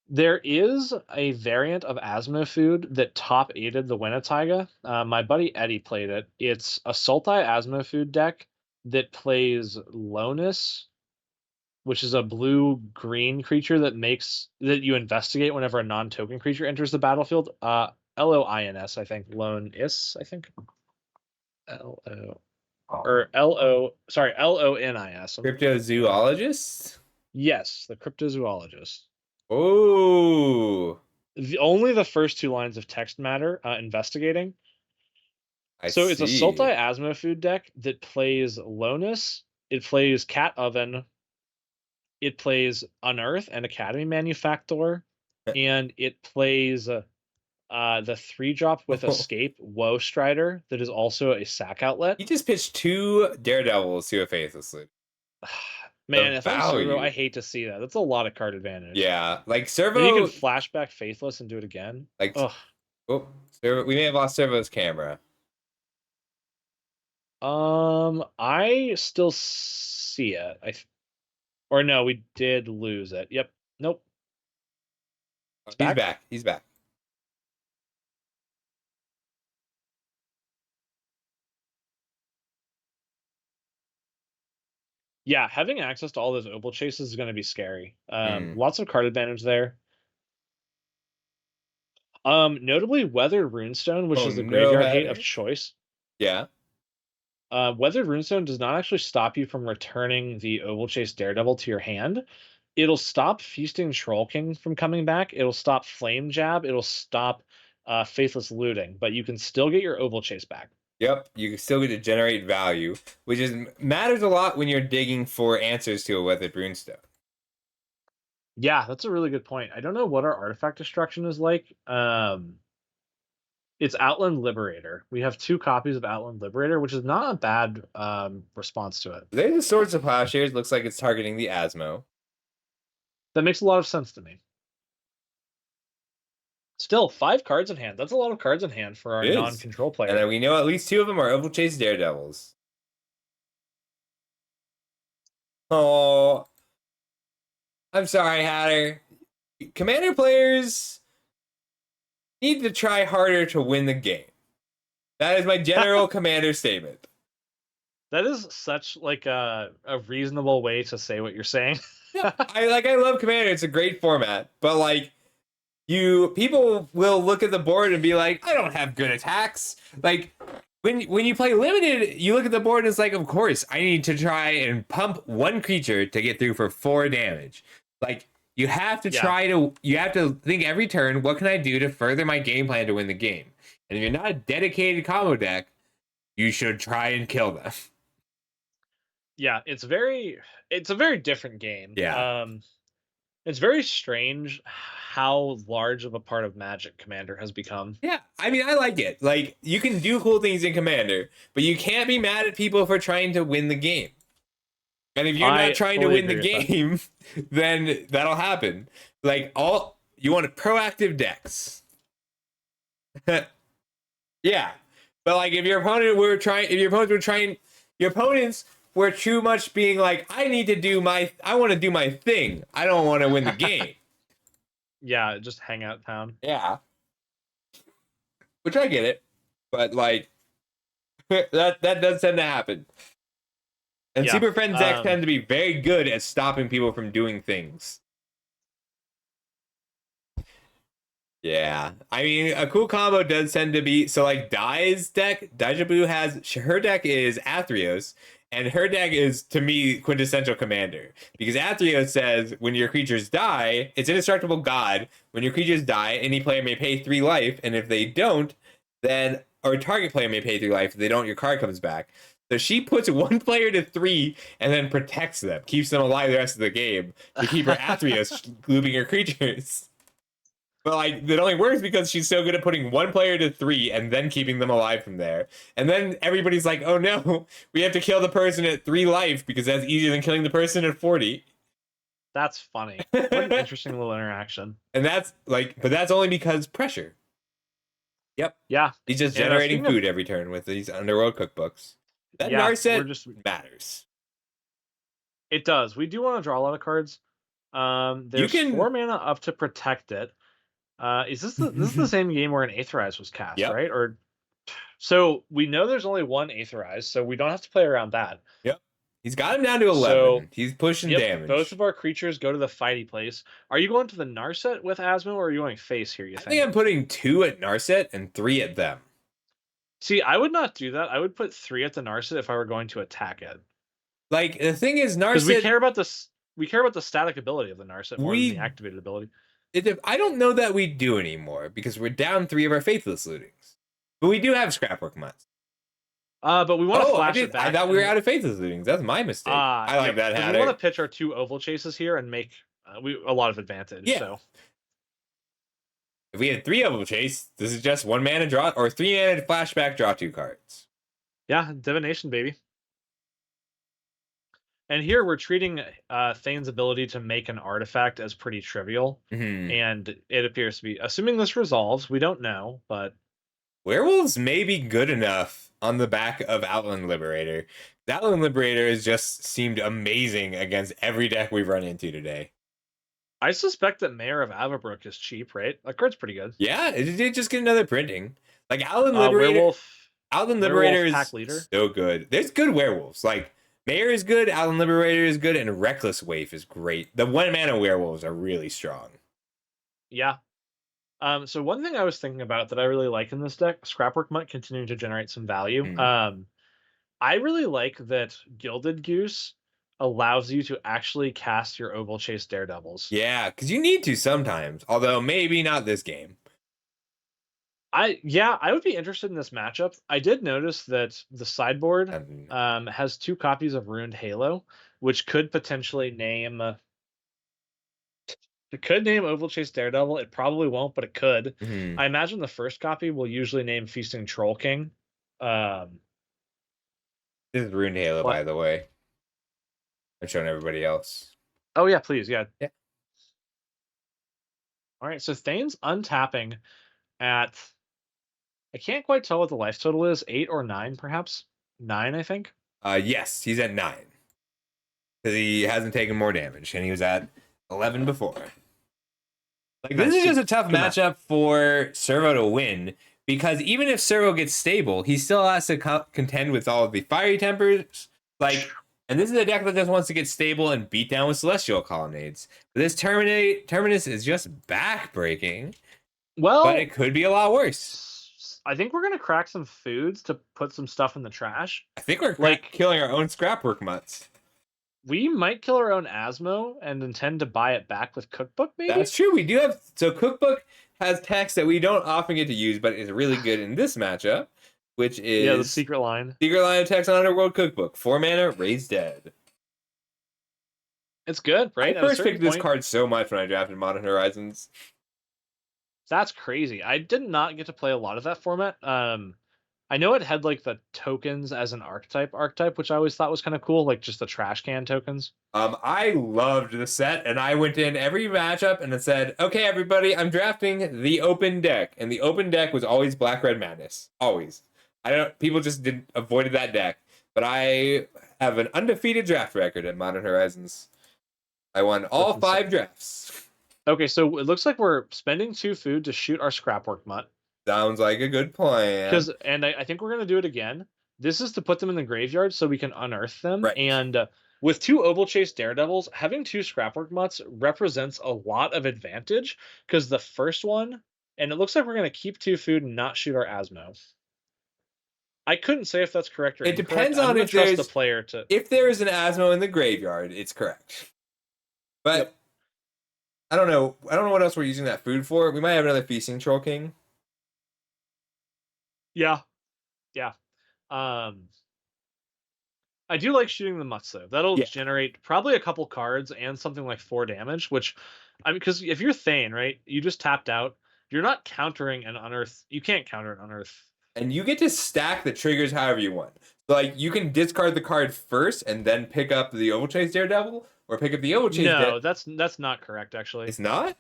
There is a variant of Asmo Food that top aided the Winnetaiga. My buddy Eddie played it. It's a Sultai Asmo Food deck that plays Lonus, which is a blue-green creature that you investigate whenever a non-token creature enters the battlefield. Loins, I think. Lonis, I think. Lonis. Cryptozoologist? Yes, the cryptozoologist. Oh, Only the first 2 lines of text matter. Investigating. I So it's a see. Sultai Asmo food deck that plays Lonus. It plays Cat Oven. It plays Unearth and Academy Manufactor, and it plays the 3-drop with Escape Woe Strider that is also a sack outlet. He just pitched 2 Daredevils to a Faithless Loot. Man, The if I'm Servo, value. I hate to see that. That's a lot of card advantage. Yeah, like Then you can Servo. flashback Faithless and do it again. Like, Ugh. oh, Servo, we may have lost Servo's camera. I still see it. Or no, we did lose it. Yep. Nope. He's back? back. He's back. Yeah, having access to all those Opal chases is going to be scary. Lots of card advantage there. Notably, Weathered Runestone, which is the graveyard hate of choice. Yeah. Weathered Runestone does not actually stop you from returning the Oval Chase Daredevil to your hand. It'll stop Feasting Troll King from coming back. It'll stop Flame Jab. It'll stop Faithless Looting, but you can still get your Oval Chase back. Yep, you can still get to generate value, which matters a lot when you're digging for answers to a Weathered Runestone. Yeah, that's a really good point. I don't know what our artifact destruction is like. It's Outland Liberator. We have 2 copies of Outland Liberator, which is not a bad response to it. There's the Swords of Plowshares. Looks like it's targeting the Asmo. That makes a lot of sense to me. Still, 5 cards in hand. That's a lot of cards in hand for our non-control player. And then we know at least 2 of them are Oval Chase Daredevils. Oh, I'm sorry, Hatter. Commander players need to try harder to win the game. That is my general Commander statement. That is such like a reasonable way to say what you're saying. I love Commander. It's a great format, but like people will look at the board and be like, I don't have good attacks. Like when you play limited, you look at the board and it's like, of course, I need to try and pump 1 creature to get through for 4 damage. Like you have to you have to think every turn, what can I do to further my game plan to win the game? And if you're not a dedicated combo deck, you should try and kill them. Yeah, it's a very different game. Yeah. It's very strange how large of a part of Magic Commander has become. Yeah, I mean, I like it. Like, you can do cool things in Commander, but you can't be mad at people for trying to win the game. And if you're not trying to win the game, then that'll happen. Like, you want proactive decks. Yeah. But like if your opponents were too much being like, I want to do my thing. I don't want to win the game. Yeah, just hang out town. Yeah. Which I get it. But like that does tend to happen. And Super Friends decks tend to be very good at stopping people from doing things. Yeah. I mean, a cool combo does tend to be... So, like, Dai's deck, Daijabu has... Her deck is Athreos, and her deck is, to me, quintessential Commander. Because Athreos says, when your creatures die, it's Indestructible God. When your creatures die, any player may pay 3 life, and if they don't, then... Or target player may pay 3 life. If they don't, your card comes back. So she puts 1 player to 3 and then protects them, keeps them alive the rest of the game to keep her Athreos looping her creatures. But like it only works because she's so good at putting 1 player to 3 and then keeping them alive from there. And then everybody's like, oh no, we have to kill the person at 3 life because that's easier than killing the person at 40. That's funny. What an interesting little interaction. And that's like, but that's only because pressure. Yep. Yeah. He's just generating food every turn with these Underworld cookbooks. That Narset matters. It does. We do want to draw a lot of cards. There's 4 mana up to protect it. Is this this is the same game where an Aetherize was cast, right? Or so we know there's only 1 Aetherize, so we don't have to play around that. Yep. He's got him down to 11. So, he's pushing damage. Both of our creatures go to the fighty place. Are you going to the Narset with Asmo, or are you going face here, I think I'm putting 2 at Narset and 3 at them. See, I would not do that. I would put 3 at the Narset if I were going to attack it. Like, the thing is, Narset... Because we care about this... We care about the static ability of the Narset more than the We activated ability. I don't know that we do anymore because we're down 3 of our Faithless Lootings. But we do have Scrapwork Mutts. But we want to Oh, flash it back. I thought we were out of Faithless Lootings. That's my mistake. I like that because hat. we want to pitch our 2 oval chases here and make a lot of advantage. Yeah. So if we had 3 oval chase, this is just 1 mana draw or 3 mana flashback, draw 2 cards. Yeah, divination, baby. And here we're treating Thane's ability to make an artifact as pretty trivial. And it appears to be, assuming this resolves, we don't know, but Werewolves may be good enough on the back of Outland Liberator. The Outland Liberator has just seemed amazing against every deck we've run into today. I suspect that Mayor of Avabrook is cheap, right? That card's pretty good. Yeah, it did just get another printing. Like Outland Liberator, Outland Liberator is pack leader. So good. There's good werewolves. Like Mayor is good, Outland Liberator is good, and Reckless Waif is great. The 1 mana werewolves are really strong. Yeah. So one thing I was thinking about that I really like in this deck, Scrapwork Mutt continuing to generate some value. I really like that Gilded Goose allows you to actually cast your Oval Chase Daredevils. Yeah, because you need to sometimes, although maybe not this game. I would be interested in this matchup. I did notice that the sideboard has 2 copies of Ruined Halo, which could potentially name Oval Chase Daredevil. It probably won't, but it could. I imagine the first copy will usually name Feasting Troll King. This is Ruined Halo, by the way. I'm showing everybody else. Oh yeah, please, yeah. All right, so Thane's untapping at, I can't quite tell what the life total is, 8 or 9, perhaps 9, I think. Yes, he's at 9 because he hasn't taken more damage, and he was at 11 before. Like this is just a tough matchup for Servo to win because even if Servo gets stable, he still has to contend with all of the fiery tempers. Like, and this is a deck that just wants to get stable and beat down with Celestial Colonnades. But this Terminus is just backbreaking. Well, but it could be a lot worse. I think we're gonna crack some foods to put some stuff in the trash. I think we're like killing our own Scrapwork Mutts. We might kill our own Asmo and intend to buy it back with Cookbook, maybe? That's true. We do have... So Cookbook has text that we don't often get to use, but is really good in this matchup, which is... Yeah, the secret line. Secret line of text on Underworld Cookbook. 4 mana, Raise Dead. It's good, right? I first picked this card so much when I drafted Modern Horizons. That's crazy. I did not get to play a lot of that format. I know it had like the tokens as an archetype, which I always thought was kind of cool, like just the trash can tokens. I loved the set, and I went in every matchup and it said, "Okay, everybody, I'm drafting the open deck," and the open deck was always Black Red Madness, always. People just avoided that deck, but I have an undefeated draft record at Modern Horizons. I won all 5 drafts. Okay, so it looks like we're spending 2 food to shoot our Scrapwork Mutt. Sounds like a good plan. And I think we're going to do it again. This is to put them in the graveyard so we can unearth them. Right. And with 2 Oval Chase Daredevils, having 2 Scrapwork Mutts represents a lot of advantage because the first one, and it looks like we're going to keep 2 food and not shoot our Asmo. I couldn't say if that's correct or incorrect. It depends on if there's the player to. If there is an Asmo in the graveyard, it's correct. But yep. I don't know what else we're using that food for. We might have another Feasting Troll King. Yeah. I do like shooting the Mutts though. That'll generate probably a couple cards and something like 4 damage, which because if you're Thane, right, you just tapped out. You're not countering an unearth. You can't counter an unearth. And you get to stack the triggers however you want. So, like, you can discard the card first and then pick up the Oval Chase Daredevil, or pick up the Oval Chase. No, that's not correct actually. It's not?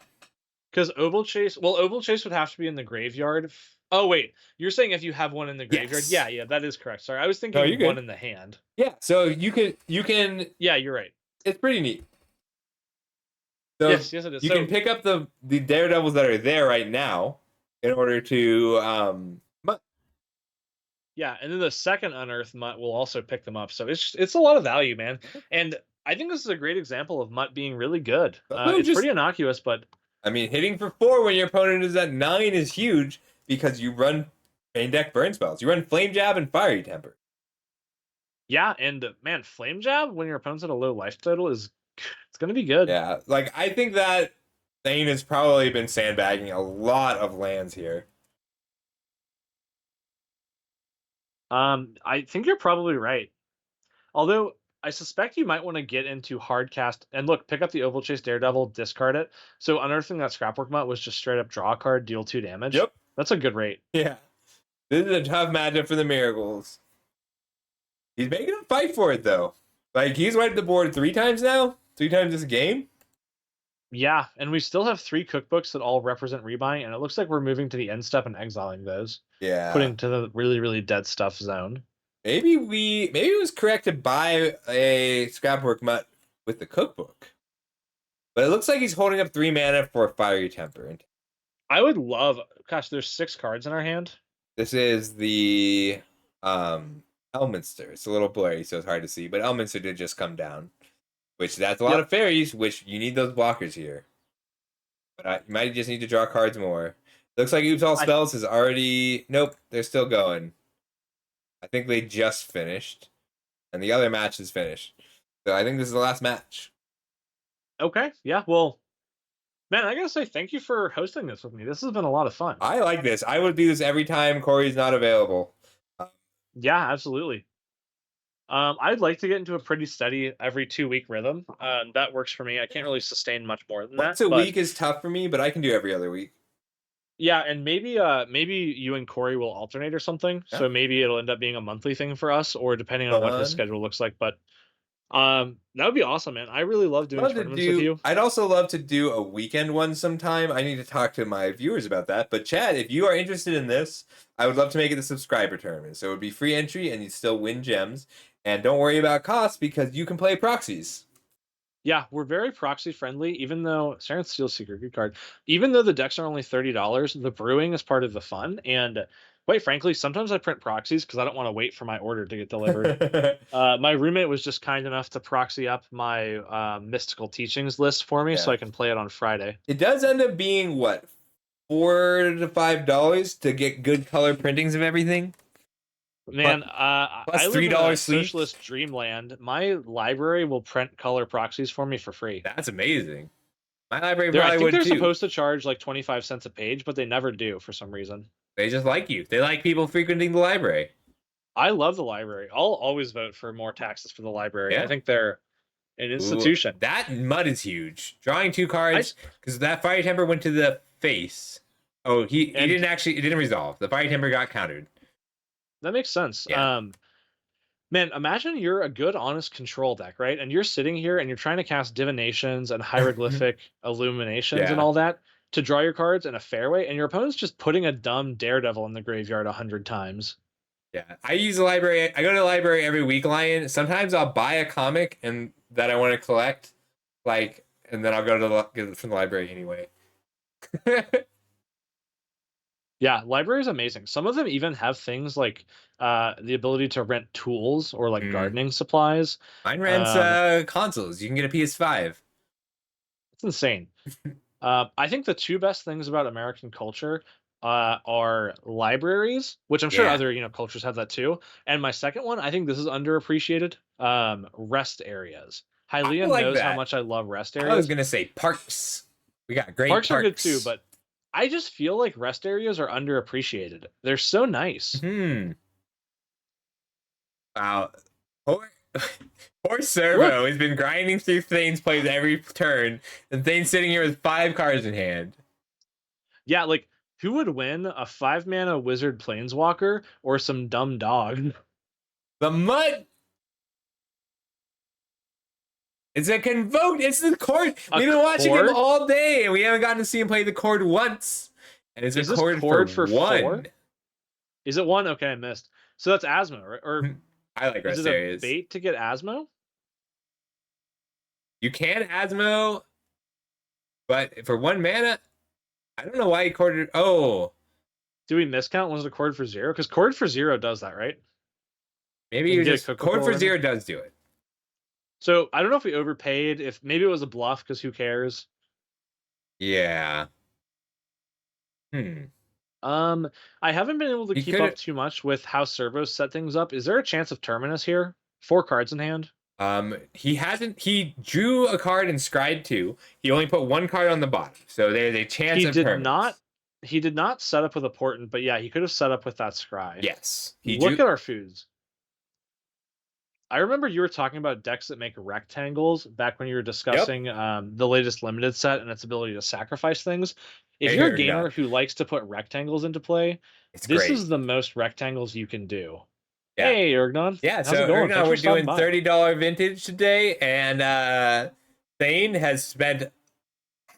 Because Oval Chase would have to be in the graveyard. Oh wait, you're saying if you have one in the graveyard? Yes. Yeah, that is correct. Sorry, I was thinking one in the hand. Yeah, so you can. Yeah, you're right. It's pretty neat. So yes, it is. You can pick up the Daredevils that are there right now in order to Yeah, and then the second Unearth Mutt will also pick them up. So it's a lot of value, man. And I think this is a great example of Mutt being really good. It's pretty innocuous, but I mean, hitting for 4 when your opponent is at 9 is huge because you run main deck burn spells. You run Flame Jab and Fiery Temper. Yeah, and man, Flame Jab when your opponent's at a low life total is It's gonna be good. Yeah, like I think that Thane has probably been sandbagging a lot of lands here. I think you're probably right. Although I suspect you might want to get into hard cast and look, pick up the Oval Chase Daredevil, discard it. So unearthing that Scrapwork Mutt was just straight up draw a card, deal 2 damage. Yep. That's a good rate. Yeah. This is a tough matchup for the Miracles. He's making him fight for it though. Like he's wiped the board 3 times now. 3 times this game. Yeah, and we still have 3 cookbooks that all represent rebuying, and it looks like we're moving to the end step and exiling those. Yeah. Putting to the really, really dead stuff zone. Maybe it was correct to buy a Scrapwork Mutt with the cookbook. But it looks like he's holding up 3 mana for a Fiery Temper. I would love, gosh, there's 6 cards in our hand. This is the Elminster. It's a little blurry, so it's hard to see. But Elminster did just come down. Which that's a lot of fairies, which you need those blockers here. But you might just need to draw cards more. Looks like Oops All Spells is already... Nope, they're still going. I think they just finished. And the other match is finished. So I think this is the last match. Okay, yeah, well, man, I gotta say thank you for hosting this with me. This has been a lot of fun. I like this. I would do this every time Corey's not available. Yeah, absolutely. I'd like to get into a pretty steady every 2-week rhythm. That works for me. I can't really sustain much more than that. Once a week is tough for me, but I can do every other week. Yeah, and maybe you and Corey will alternate or something. Yeah. So maybe it'll end up being a monthly thing for us, or depending on what his schedule looks like. But that would be awesome, man. I really love doing tournaments with you. I'd also love to do a weekend one sometime. I need to talk to my viewers about that. But Chad, if you are interested in this, I would love to make it a subscriber tournament. So it would be free entry, and you'd still win gems. And don't worry about costs because you can play proxies. Yeah, we're very proxy friendly, even though Siren Steel Seeker, good card. Even though the decks are only $30, the brewing is part of the fun. And quite frankly, sometimes I print proxies because I don't want to wait for my order to get delivered. My roommate was just kind enough to proxy up my mystical teachings list for me so I can play it on Friday. It does end up being what, $4 to $5 to get good color printings of everything. Man, plus I live in $3 a socialist dreamland. My library will print color proxies for me for free. That's amazing. My library I probably think would they're too. supposed to charge like 25 cents a page, but they never do for some reason. They just like you. They like people frequenting the library. I love the library. I'll always vote for more taxes for the library. Yeah. I think they're an institution. Ooh, that mud is huge. Drawing 2 cards because that Fiery Temper went to the face. Oh, he didn't actually. It didn't resolve. The Fiery Temper got countered. That makes sense. Yeah. Man, imagine you're a good, honest control deck, right? And you're sitting here and you're trying to cast divinations and hieroglyphic illuminations and all that to draw your cards in a fair way, and your opponent's just putting a dumb Daredevil in the graveyard 100 times. Yeah, I use the library. I go to the library every week, Lion. Sometimes I'll buy a comic and that I want to collect, and then I'll go to get it from the library anyway. Yeah, library is amazing. Some of them even have things like the ability to rent tools or like gardening supplies. Mine rents consoles. You can get a PS5. It's insane. I think the 2 best things about American culture are libraries, which I'm sure other cultures have that too. And my second one, I think this is underappreciated. Rest areas. Hylian knows how much I love rest areas. I was gonna say parks. We got great parks. Parks are good too, but I just feel like rest areas are underappreciated. They're so nice. Wow. Poor Servo has been grinding through Thane's plays every turn, and Thane's sitting here with 5 cards in hand. Yeah, like, who would win, a 5-mana wizard planeswalker or some dumb dog? The mud. It's a convoke. It's the Cord. We've been watching him all day, and we haven't gotten to see him play the Cord once. And it's a Cord for 1. 4? Is it 1? Okay, I missed. So that's Asmo, right? Or I like rest areas. Is it a bait to get Asmo? You can Asmo, but for 1 mana, I don't know why he corded. Oh, do we miscount? Was it a Cord for 0? Because Cord for 0 does that, right? Maybe you just Cord for 0 does do it. So I don't know if we overpaid. If maybe it was a bluff, because who cares? Yeah. I haven't been able to keep up too much with how Servos set things up. Is there a chance of Terminus here? 4 cards in hand. He drew a card and scryed 2. He only put 1 card on the bottom. So there's a chance He of did permanence. not. He did not set up with a portent, but yeah, he could have set up with that scry. Yes. He Look drew. at our foods. I remember you were talking about decks that make rectangles back when you were discussing the latest limited set and its ability to sacrifice things. If Hey, you're a here, gamer who likes to put rectangles into play, it's this great. is the most rectangles you can do. Yeah. Hey, Ergnon. Yeah, How's so it going? Ergnon, Thanks we're for stopping doing by. $30 vintage today, and Thane has spent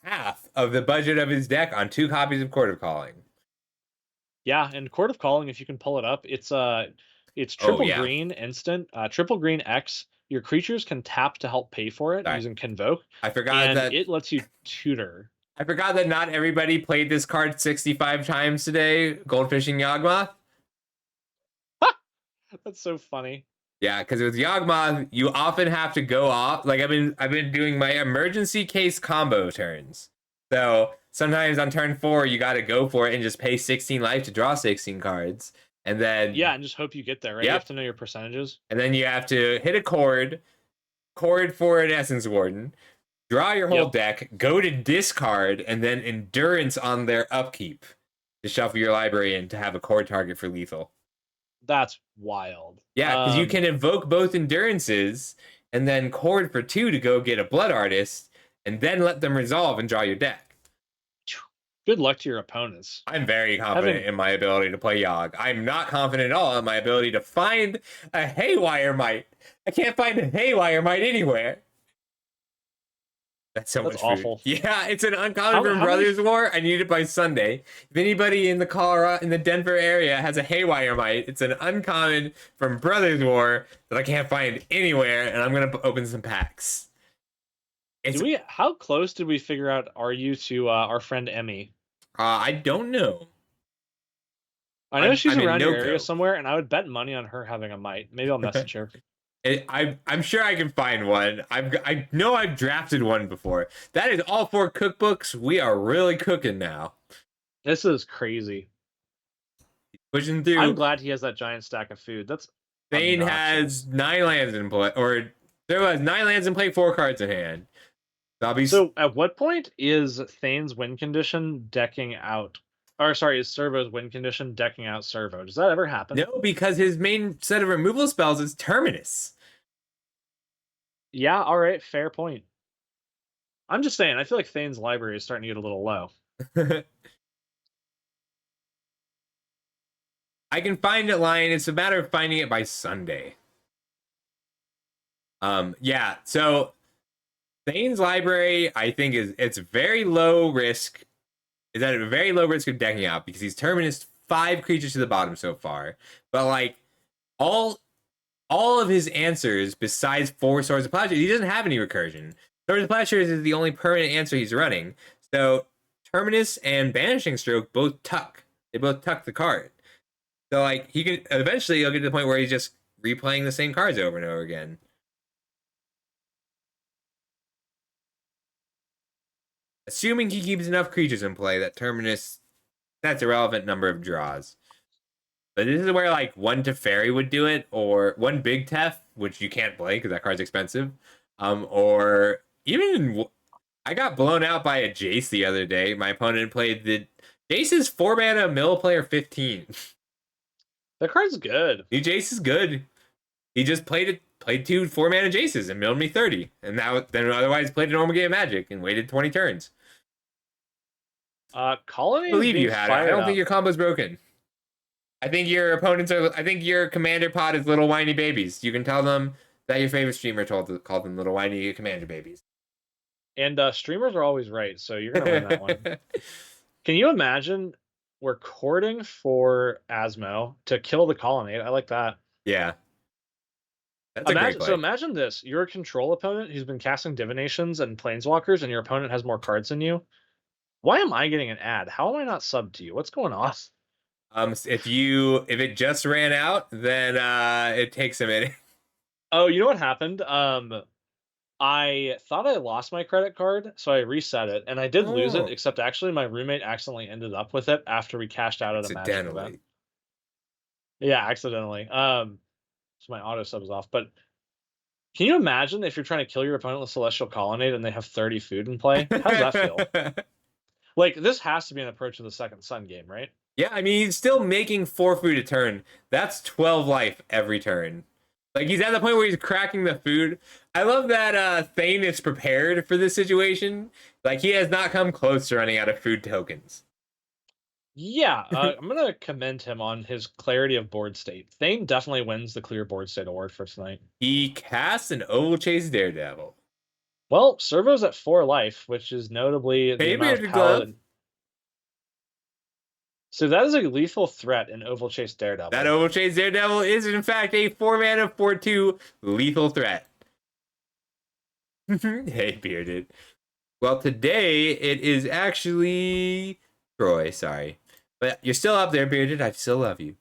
half of the budget of his deck on 2 copies of Court of Calling. Yeah, and Court of Calling, if you can pull it up, it's Oh, triple yeah. green instant, triple green X. Your creatures can tap to help pay for it Sorry. using Convoke, I forgot and that it lets you tutor. I forgot that not everybody played this card 65 times today, Goldfishing Yawgmoth. That's so funny. Yeah, because with Yawgmoth, you often have to go off. Like I've been doing my emergency case combo turns. So sometimes on turn 4, you got to go for it and just pay 16 life to draw 16 cards, and then Yeah, and just hope you get there, right? You have to know your percentages. and then you have to hit a cord for an Essence Warden, draw your whole deck, go to discard, and then endurance on their upkeep to shuffle your library in to have a cord target for lethal. That's wild. Yeah, because you can invoke both endurances and then cord for 2 to go get a Blood Artist, and then let them resolve and draw your deck. Good luck to your opponents. I'm very confident in my ability to play Yogg. I'm not confident at all in my ability to find a Haywire Mite. I can't find a Haywire Mite anywhere. That's much awful. Food. Yeah, it's an uncommon from Brothers War. I need it by Sunday. If anybody in the Denver area has a Haywire Mite, it's an uncommon from Brothers War that I can't find anywhere, and I'm gonna open some packs. How close did we figure out are you to our friend Emmy? I don't know. I know she's around your area somewhere, and I would bet money on her having a mite. Maybe I'll message her. I'm sure I can find one. I know I've drafted one before. That is all 4 cookbooks. We are really cooking now. This is crazy. Pushing through. I'm glad he has that giant stack of food. That's Thane has 9 lands in play, or there was 9 lands in play, 4 cards in hand. So at what point is Thane's win condition decking out? Or sorry, is Servo's win condition decking out Servo? Does that ever happen? No, because his main set of removal spells is Terminus. Yeah, all right, fair point. I'm just saying, I feel like Thane's library is starting to get a little low. I can find it, Lion. It's a matter of finding it by Sunday. Yeah, so Thane's library, I think, it's very low risk. Is at a very low risk of decking out because he's Terminus 5 creatures to the bottom so far. But like all of his answers besides 4 Swords of Plowshares, he doesn't have any recursion. Swords of Plowshares is the only permanent answer he's running. So Terminus and Banishing Stroke both tuck. They both tuck the card. So like he can eventually he'll get to the point where he's just replaying the same cards over and over again. Assuming he keeps enough creatures in play that Terminus, that's a relevant number of draws. But this is where like 1 Teferi would do it, or 1 Big Tef, which you can't play because that card's expensive. Or even I got blown out by a Jace the other day. My opponent played the Jace's 4 mana mill player 15. That card's good. New Jace is good. He just played 2 4 mana Jaces and milled me 30, and then otherwise played a normal game of Magic and waited 20 turns. Colony. I believe you had it. I don't think your combo's broken. I think your opponents are. I think your commander pod is little whiny babies. You can tell them that your favorite streamer called them little whiny commander babies. And streamers are always right, so you're gonna win that one. Can you imagine we're courting for Asmo to kill the Colonnade? I like that. Yeah. That's a great play. So imagine this: you're a control opponent who's been casting divinations and planeswalkers, and your opponent has more cards than you. Why am I getting an ad? How am I not subbed to you? What's going on? If it just ran out, then it takes a minute. Oh, you know what happened? I thought I lost my credit card, so I reset it, and I did lose it. Except actually, my roommate accidentally ended up with it after we cashed out at a Magic event. Yeah, accidentally. So my auto sub is off, but Can you imagine if you're trying to kill your opponent with Celestial Colonnade and they have 30 food in play? How does that feel? Like, this has to be an approach of the Second Sun game, right? Yeah, I mean, he's still making 4 food a turn. That's 12 life every turn. Like, he's at the point where he's cracking the food. I love that Thane is prepared for this situation. Like, he has not come close to running out of food tokens. Yeah, I'm going to commend him on his clarity of board state. Thane definitely wins the clear board state award for tonight. He casts an Oval Chase Daredevil. Well, Servo's at 4 life, which is notably the amount of power. So that is a lethal threat in Oval Chase Daredevil. That Oval Chase Daredevil is, in fact, a 4-mana 4/2 lethal threat. Hey, Bearded. Well, today it is actually Troy, sorry. But you're still up there, Bearded. I still love you.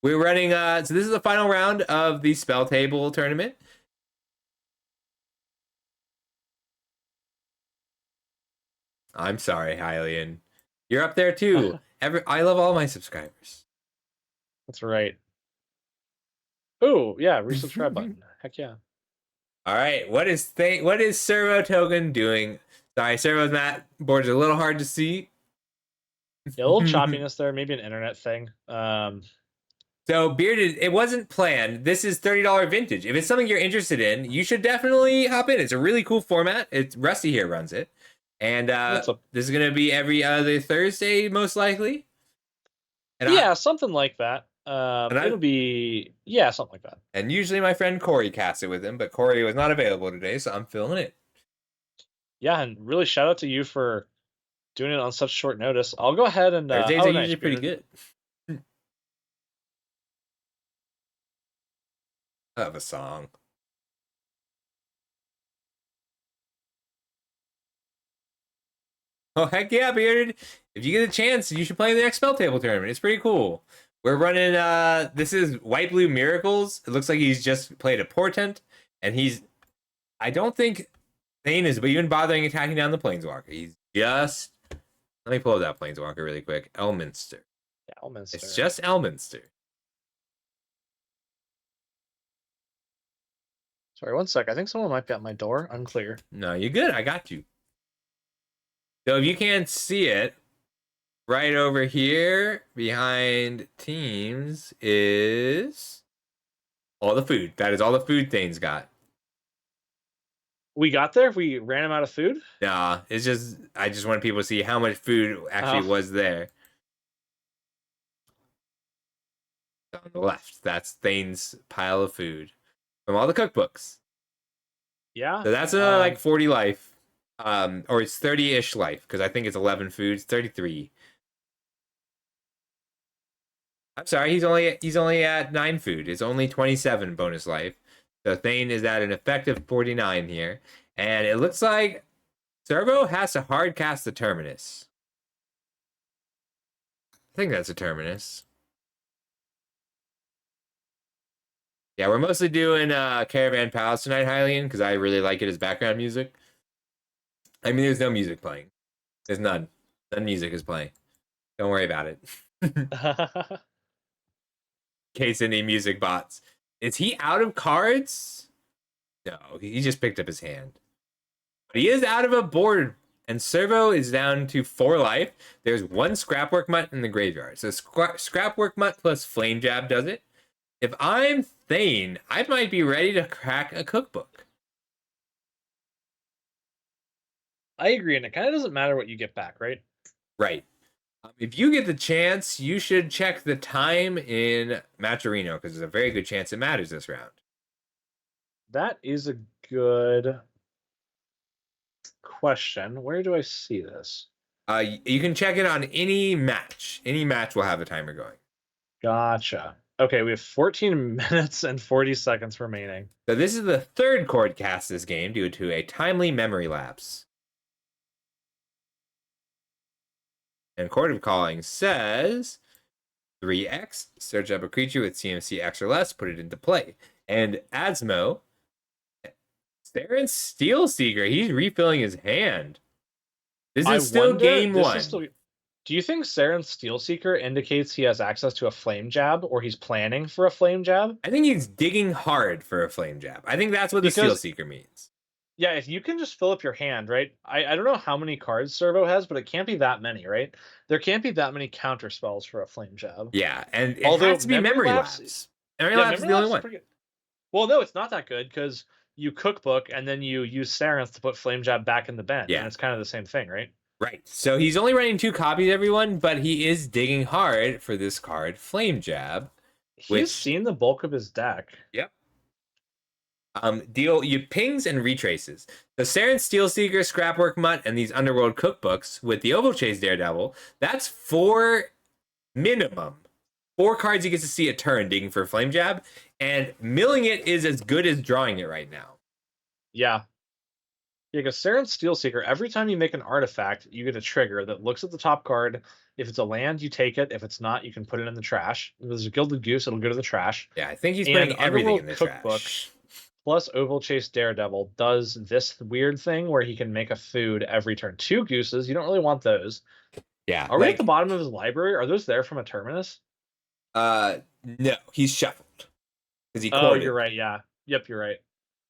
We're running, so this is the final round of the Spelltable tournament. I'm sorry, Hylian. You're up there too. I love all my subscribers. That's right. Oh, yeah, resubscribe button. Heck yeah. All right, what is Servo Token doing? Sorry, Servo's mat board's a little hard to see. Yeah, a little choppiness there, maybe an internet thing. So Bearded, it wasn't planned. This is $30 vintage. If it's something you're interested in, you should definitely hop in. It's a really cool format. It's Rusty here runs it. And this is going to be every other Thursday, most likely. And yeah, something like that. It'll be, yeah, something like that. And usually my friend Corey casts it with him, but Corey was not available today, so I'm filling it. Yeah, and really shout out to you for doing it on such short notice. I'll go ahead and... Thursdays are usually pretty good. I have a song. Oh, heck yeah, Bearded. If you get a chance, you should play in the next Spelltable tournament. It's pretty cool. We're running, this is White Blue Miracles. It looks like he's just played a Portent, and I don't think Thane is even bothering attacking down the Planeswalker. He's just, let me pull up that Planeswalker really quick. Elminster. Yeah, Elminster. It's just Elminster. Sorry, one sec. I think someone might be at my door. Unclear. No, you're good. I got you. So if you can't see it, right over here behind teams is all the food. That is all the food Thane's got. We got there? We ran him out of food? Nah, it's just, I just want people to see how much food actually was there. On the left, that's Thane's pile of food from all the cookbooks. Yeah. So that's like 40 life. Or it's 30-ish life, because I think it's 11 foods, 33. I'm sorry, he's only at 9 food. It's only 27 bonus life. So Thane is at an effective 49 here. And it looks like Servo has to hard cast the Terminus. I think that's a Terminus. Yeah, we're mostly doing Caravan Palace tonight, Hylian, because I really like it as background music. I mean, there's no music playing. There's none. None music is playing. Don't worry about it. In case any music bots. Is he out of cards? No, he just picked up his hand. But he is out of a board, and Servo is down to 4 life. There's 1 Scrapwork Mutt in the graveyard. So Scrapwork Mutt plus Flame Jab does it. If I'm Thane, I might be ready to crack a cookbook. I agree, and it kind of doesn't matter what you get back, right? Right. If you get the chance, you should check the time in Matcherino, because there's a very good chance it matters this round. That is a good question. Where do I see this? You can check it on any match. Any match will have a timer going. Gotcha. Okay, we have 14 minutes and 40 seconds remaining. So this is the 3rd chord cast this game due to a timely memory lapse. And Chord of Calling says 3x, search up a creature with CMC X or less, put it into play. And Asmo, Theron Steelseeker, he's refilling his hand. This is still game 1. Do you think Saren's Steelseeker indicates he has access to a Flame Jab, or he's planning for a Flame Jab? I think he's digging hard for a Flame Jab. I think that's what the Steel Because Seeker means. yeah, if you can just fill up your hand, right? I don't know how many cards Servo has, but it can't be that many, right? There can't be that many counter spells for a Flame Jab. Yeah, and it Although has to be Memory Lapse. Memory yeah, Lapse is Memory the only Lapse is one. pretty good. Well, no, it's not that good because you Cookbook and then you use Sarenth to put Flame Jab back in the bin, Yeah. and it's kind of the same thing, right? Right. So he's only running 2 copies, everyone, but he is digging hard for this card, Flame Jab. He's seen the bulk of his deck. Yep. Deal you pings and retraces. The Saren Steelseeker, Scrapwork Mutt, and these Underworld cookbooks with the Oval Chase Daredevil, that's 4 minimum. 4 cards he gets to see a turn digging for a Flame Jab, and milling it is as good as drawing it right now. Yeah. Yeah, because Saren Steelseeker, every time you make an artifact, you get a trigger that looks at the top card. If it's a land, you take it. If it's not, you can put it in the trash. If there's a Gilded Goose, it'll go to the trash. Yeah, I think he's putting everything in the Cookbook trash. Plus Oval Chase Daredevil does this weird thing where he can make a food every turn. 2 gooses, you don't really want those. Yeah. Are we at the bottom of his library? Are those there from a Terminus? No, he's shuffled. Because he Oh, you're right, yeah. Yep, you're right.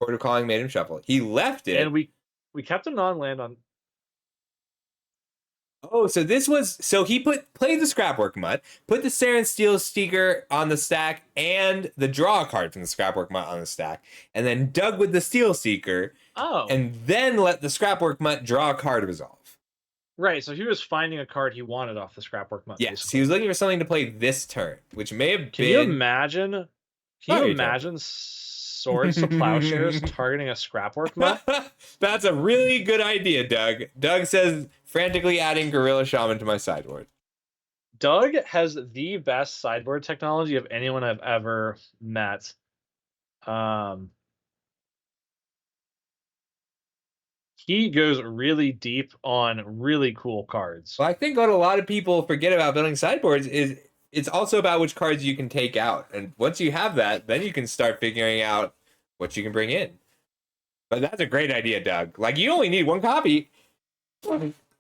Court of Calling made him shuffle. He left it. And we kept a non-land on. Oh, so this was he played the Scrapwork Mutt, put the Saren Steelseeker on the stack and the draw card from the Scrapwork Mutt on the stack, and then dug with the Steelseeker. Oh. And then let the Scrapwork Mutt draw a card resolve. Right, so he was finding a card he wanted off the Scrapwork Mutt. Yes, basically. He was looking for something to play this turn, which may have been. Can you imagine Swords to Plowshares targeting a Scrapwork Mutt? That's a really good idea, Doug. Doug says, frantically adding Gorilla Shaman to my sideboard. Doug has the best sideboard technology of anyone I've ever met. He goes really deep on really cool cards. Well, I think what a lot of people forget about building sideboards is it's also about which cards you can take out. And once you have that, then you can start figuring out what you can bring in. But that's a great idea, Doug. Like, you only need 1 copy.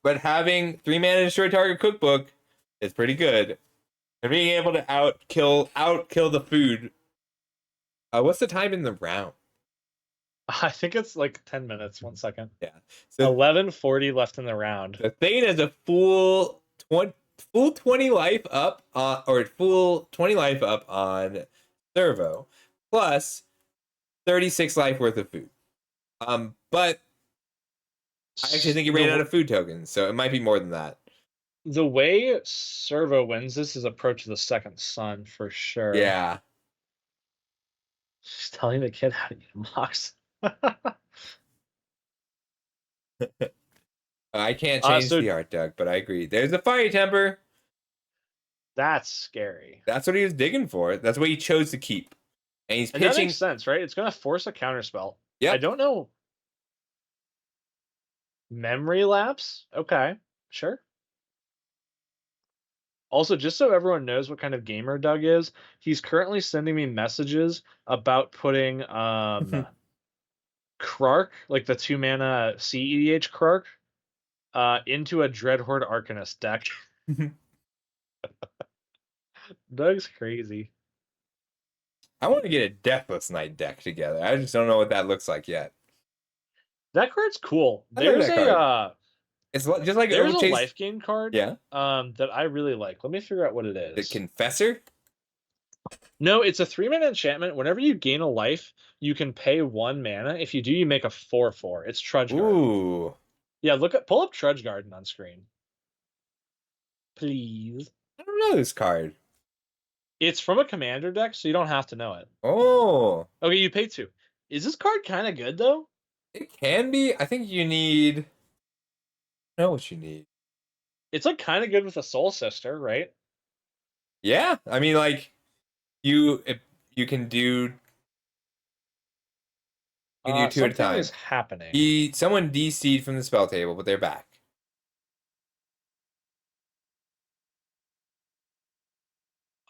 But having 3 mana destroy target cookbook is pretty good. And being able to outkill the food. What's the time in the round? I think it's like 10 minutes. 1 second. Yeah. So 11:40 left in the round. The Thane has a full 20 life up full 20 life up on Servo, plus 36 life worth of food. But I actually think he ran out of food tokens, so it might be more than that. The way Servo wins this is Approach of the Second Sun for sure. Yeah. Just telling the kid how to eat a box. I can't change the art, Doug, but I agree. There's the Fiery Temper. That's scary. That's what he was digging for. That's what he chose to keep. And he's pitching. That makes sense, right? It's going to force a counterspell. Yeah. I don't know. Memory Lapse? Okay, sure. Also, just so everyone knows what kind of gamer Doug is, he's currently sending me messages about putting Krark, like the 2 mana CEDH Krark, into a Dreadhorde Arcanist deck. Doug's crazy. I want to get a Deathless Knight deck together. I just don't know what that looks like yet. That card's cool. There's a it's just like there's a life gain card. Yeah. That I really like. Let me figure out what it is. The Confessor? No, it's a 3-mana enchantment. Whenever you gain a life, you can pay 1 mana. If you do, you make a 4/4. It's Trudge Garden. Ooh. Yeah, pull up Trudge Garden on screen. Please. I don't know this card. It's from a commander deck, so you don't have to know it. Oh. Okay, you pay 2. Is this card kind of good, though? It can be. I think you need... I know what you need. It's like kind of good with a Soul Sister, right? Yeah. I mean, like, you can do... You can do 2 at a time. Something is happening. Someone DC'd from the Spelltable, but they're back.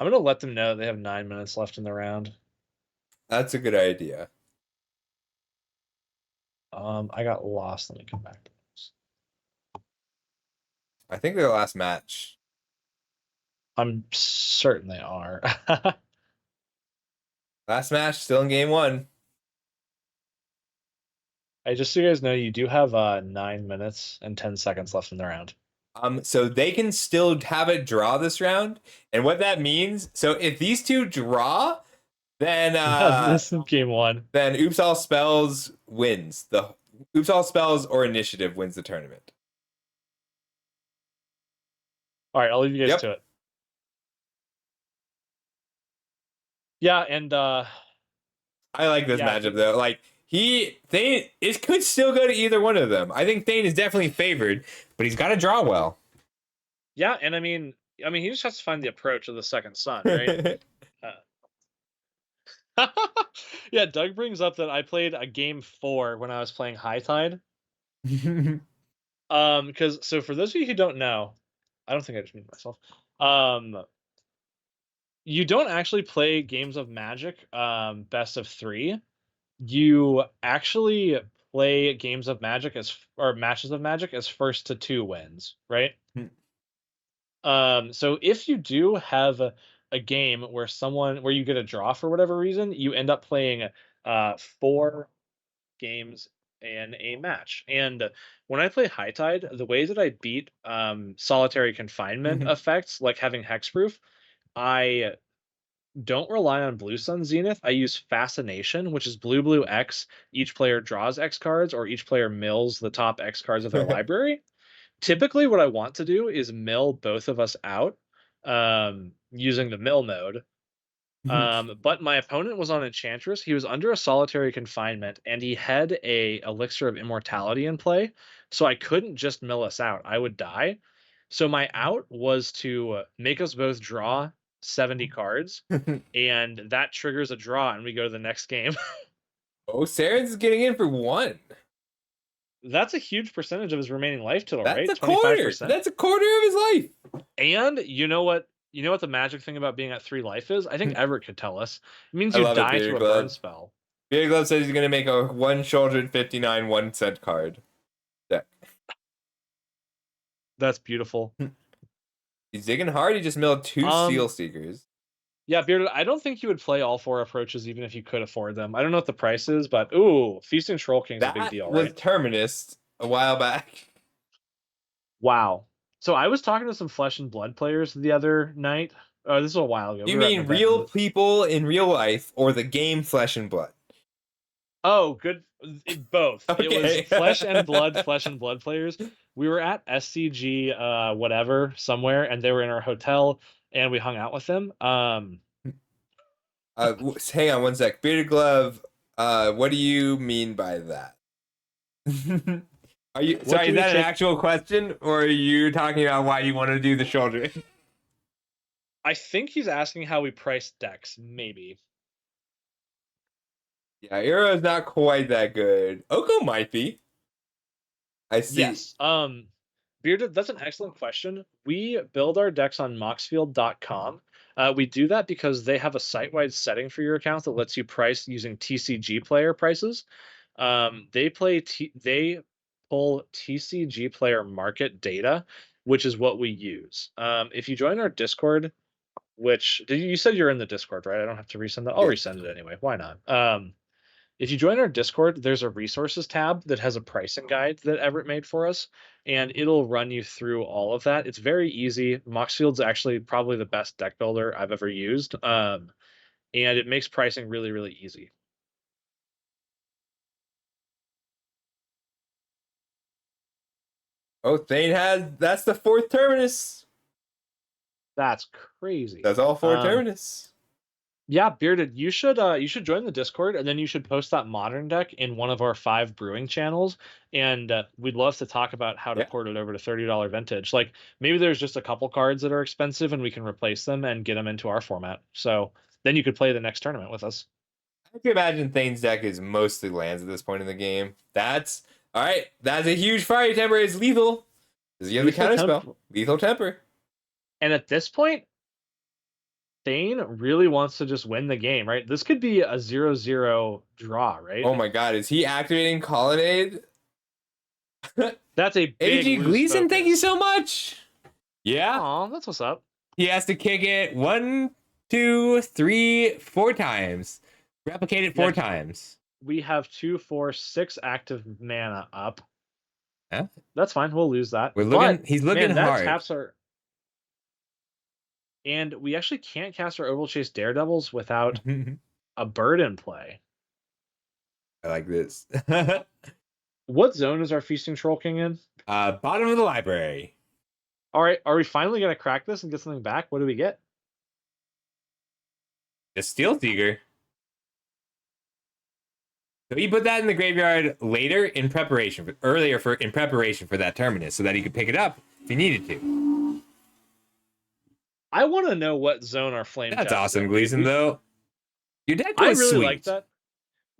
I'm going to let them know they have 9 minutes left in the round. That's a good idea. I got lost. Let me come back to this. I think their last match I'm certain they are. Last match, still in game 1. Just so you guys know, you do have 9 minutes and 10 seconds left in the round. So they can still have it draw this round, and what that means. So if these two draw, then This is game 1. then Oops All Spells wins. The Oops All Spells or Initiative wins the tournament. All right, I'll leave you guys to it. Yeah, and I like this matchup though. Like Thane, it could still go to either one of them. I think Thane is definitely favored, but he's got to draw well. Yeah, and I mean, he just has to find the approach of the second sun, right? Yeah, Doug brings up that I played a game 4 when I was playing High Tide. Because so for those of you who don't know, I don't think I just muted myself. You don't actually play games of Magic, best of 3. You actually play games of Magic or matches of Magic as first to 2 wins, right? So if you do have a game where you get a draw for whatever reason, you end up playing 4 games in a match. And when I play High Tide, the way that I beat solitary confinement effects, like having hexproof, I don't rely on Blue Sun Zenith. I use Fascination, which is blue X. Each player draws X cards, or each player mills the top X cards of their library. Typically, what I want to do is mill both of us out using the mill mode. But my opponent was on Enchantress. He was under a solitary confinement, and he had a Elixir of Immortality in play, so I couldn't just mill us out. I would die. So my out was to make us both draw 70 cards, and that triggers a draw, and we go to the next game. Oh, Saren's getting in for 1. That's a huge percentage of his remaining life total, right? That's a quarter. That's a quarter of his life. And you know what the magic thing about being at 3 life is? I think Everett could tell us. It means you die to a burn spell. Bearded Glove says he's going to make a 159 1-cent card deck. That's beautiful. He's digging hard. He just milled 2 Seal Seekers. Yeah, Bearded, I don't think you would play all 4 approaches even if you could afford them. I don't know what the price is, but ooh, Feasting Troll King's a big deal, right? That was Terminus a while back. Wow. So I was talking to some Flesh and Blood players the other night. Oh, this was a while ago. You mean real people in real life or the game Flesh and Blood? Oh, good. Both. Okay. It was Flesh and Blood players. We were at SCG whatever somewhere, and they were in our hotel, and we hung out with them. Hang on one sec. Bearded Glove, what do you mean by that? Are you sorry, is that an actual question, or are you talking about why you want to do the shoulder? I think he's asking how we price decks, maybe. Yeah, Arrow's not quite that good. Oko might be. I see. Yes. Bearded, that's an excellent question. We build our decks on moxfield.com. We do that because they have a site-wide setting for your account that lets you price using TCG player prices. They pull TCG player market data, which is what we use. If you join our Discord, which you said you're in the Discord, right? I don't have to resend that. I'll resend it anyway. Why not? If you join our Discord, there's a resources tab that has a pricing guide that Everett made for us, and it'll run you through all of that. It's very easy. Moxfield's actually probably the best deck builder I've ever used, and it makes pricing really, really easy. Oh, Thane that's the 4th Terminus. That's crazy. That's all 4 Terminus. Yeah, Bearded, you should join the Discord, and then you should post that modern deck in one of our 5 brewing channels, and we'd love to talk about how to port it over to $30 vintage. Like, maybe there's just a couple cards that are expensive, and we can replace them and get them into our format. So then you could play the next tournament with us. I can imagine Thane's deck is mostly lands at this point in the game. That's all right. That's a huge fire temper. It's lethal. Does he have the counter spell? Lethal temper. And at this point, Thane really wants to just win the game, right? This could be a 0-0 draw, right? Oh my god, is he activating Colonnade? That's a big AG Gleason, thank you so much. Yeah. Aw, that's what's up. He has to kick it 1, 2, 3, 4 times. Replicate it 4 times. We have 2, 4, 6 active mana up. Yeah. That's fine. We'll lose that. He's looking hard. That taps our... And we actually can't cast our Oval-Chase Daredevils without a bird in play. I like this. What zone is our Feasting Troll King in? Bottom of the library. All right, are we finally going to crack this and get something back? What do we get? The Steel Seeker. So he put that in the graveyard later in preparation for that Terminus, so that he could pick it up if he needed to. I want to know what zone our flame. That's awesome, Gleason. Though your deck was I really sweet. like that.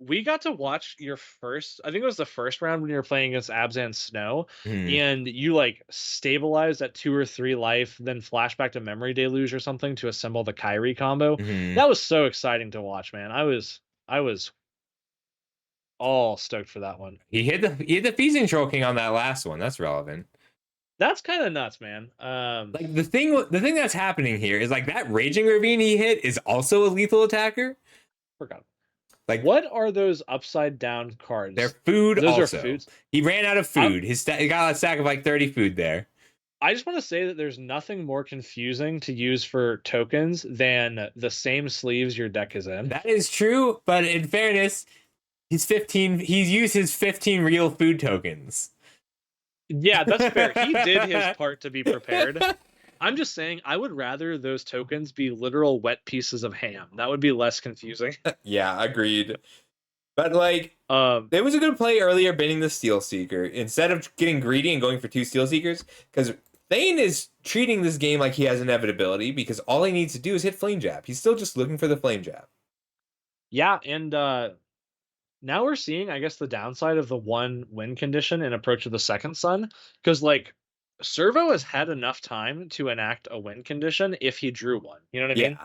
We got to watch your first. I think it was the first round when you were playing against Abzan Snow, and you like stabilized at 2 or 3 life, then flashback to Memory Deluge or something to assemble the Kyrie combo. That was so exciting to watch, man. I was all stoked for that one. He hit the Feasting Troll King on that last one. That's relevant. That's kind of nuts, man. Like the thing that's happening here is like that Raging Ravine he hit is also a lethal attacker. Forgot. Like, what are those upside down cards? They're food. Those also. are foods. He ran out of food. He got a stack of like 30 food there. I just want to say that there's nothing more confusing to use for tokens than the same sleeves your deck is in. That is true, but in fairness, he's used his 15 real food tokens. Yeah, that's fair. He did his part to be prepared. I'm just saying, I would rather those tokens be literal wet pieces of ham. That would be less confusing. Yeah, agreed. But like, there was a good play earlier banning the Steel Seeker instead of getting greedy and going for 2 Steel Seekers, because Thane is treating this game like he has inevitability because all he needs to do is hit Flame Jab. He's still just looking for the Flame Jab. Yeah, and now we're seeing, I guess, the downside of the 1 win condition in Approach of the Second Sun, because like Servo has had enough time to enact a win condition if he drew one. You know what I mean?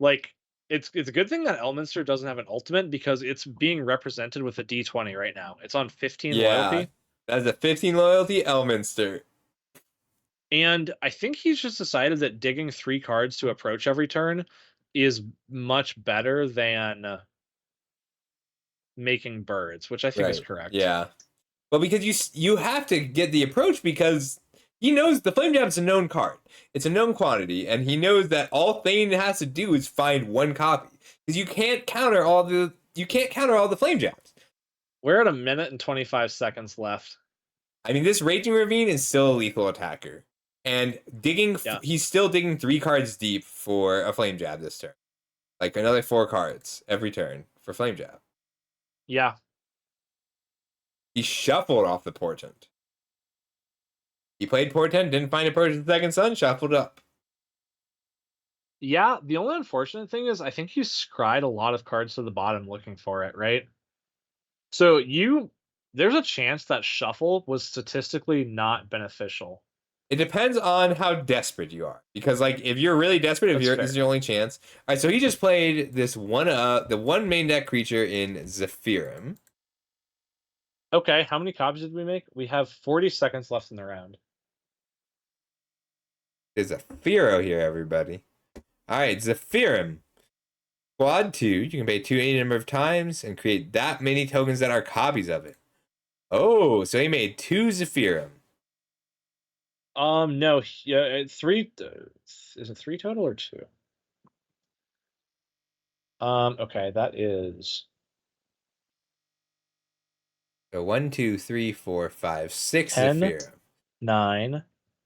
Like, it's a good thing that Elminster doesn't have an ultimate, because it's being represented with a D20 right now. It's on 15 loyalty. That's a 15 loyalty Elminster. And I think he's just decided that digging 3 cards to approach every turn is much better than making birds, which I think is correct. Yeah. But because you have to get the approach, because he knows the Flame Jab's a known card. It's a known quantity, and he knows that all Thane has to do is find 1 copy. Because you can't counter all the Flame Jabs. We're at 1 minute and 25 seconds left. I mean, this Raging Ravine is still a lethal attacker. And he's still digging 3 cards deep for a Flame Jab this turn. Like another 4 cards every turn for Flame Jab. Yeah. He shuffled off the Portent. He played Portent, didn't find Approach of the Second Sun, shuffled up. Yeah, the only unfortunate thing is I think he scried a lot of cards to the bottom looking for it, right? So there's a chance that shuffle was statistically not beneficial. It depends on how desperate you are. Because like if you're really desperate, this is your only chance. Alright, so he just played this the 1 main deck creature in Zephyrim. Okay, how many copies did we make? We have 40 seconds left in the round. There's a Pharaoh here, everybody. Alright, Zephyrim. Quad 2, you can pay 2 any number of times and create that many tokens that are copies of it. Oh, so he made 2 Zephyrim. No, yeah, 3. Is it 3 total or 2? Okay, that is. So 1, 2, 3, 4, 5, 6 10, Zephyrim. 9,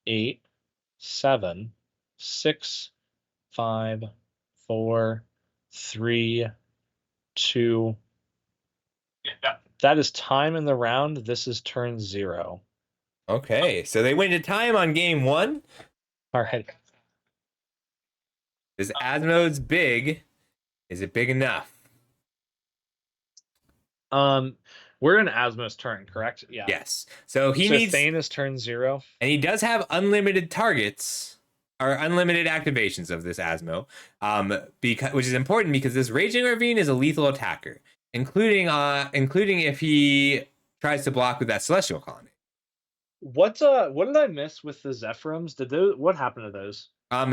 8, 7, 6, 5, 4, 3, 2. That is time in the round. This is turn 0. Okay, so they went to time on game 1. All right. This Asmode's big. Is it big enough? We're in Asmo's turn, correct? Yeah. Yes. So he needs Thane is turn 0. And he does have unlimited targets or unlimited activations of this Asmo. Which is important because this Raging Ravine is a lethal attacker, including if he tries to block with that Celestial Colony. What did I miss with the Zephyrims? What happened to those?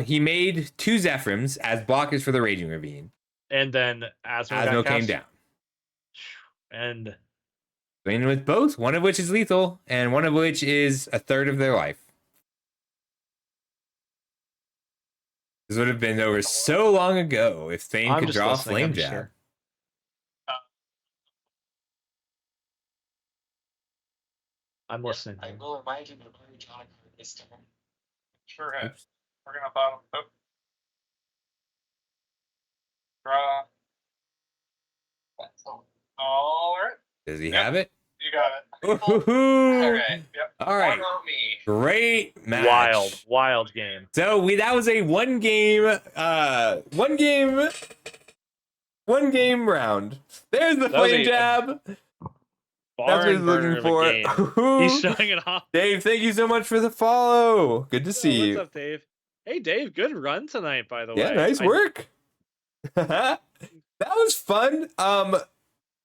He made 2 Zephyrims as blockers for the Raging Ravine. And then Asmo came down. And playing with both, one of which is lethal, and one of which is a third of their life. This would have been over so long ago if Thane could draw a Flame Jab. I'm listening. I will remind you to play John this time. Sure is. We're gonna bottom. Oh. Draw. All right. Does he have it? You got it. All right. Yep. All right. Me. Great match. Wild game. So that was a one game round. There's the Flame Jab. That's what he's looking for. He's showing it off. Dave, thank you so much for the follow. Good to see you. What's up, Dave? Hey, Dave, good run tonight, by the way. Yeah, nice work. That was fun.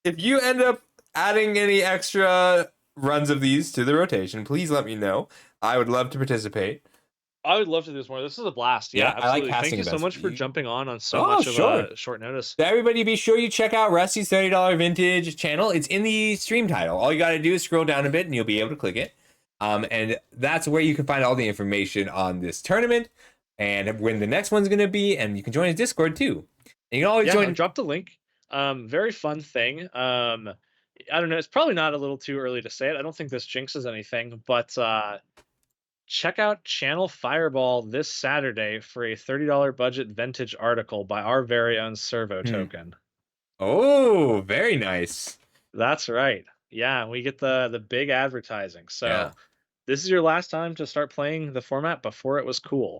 If you end up adding any extra runs of these to the rotation, please let me know. I would love to participate. I would love to do this more. This is a blast. Yeah, absolutely. I like casting. Thank you so much for jumping on so much of a short notice. So everybody, be sure you check out Rusty's $30 vintage channel. It's in the stream title. All you got to do is scroll down a bit, and you'll be able to click it. And that's where you can find all the information on this tournament and when the next one's going to be. And you can join his Discord too. And you can always join. Drop the link. Very fun thing. I don't know. It's probably not a little too early to say it. I don't think this jinxes anything, but check out Channel Fireball this Saturday for a $30 budget vintage article by our very own Servo Token. Oh, very nice. That's right. Yeah, we get the big advertising. So this is your last time to start playing the format before it was cool.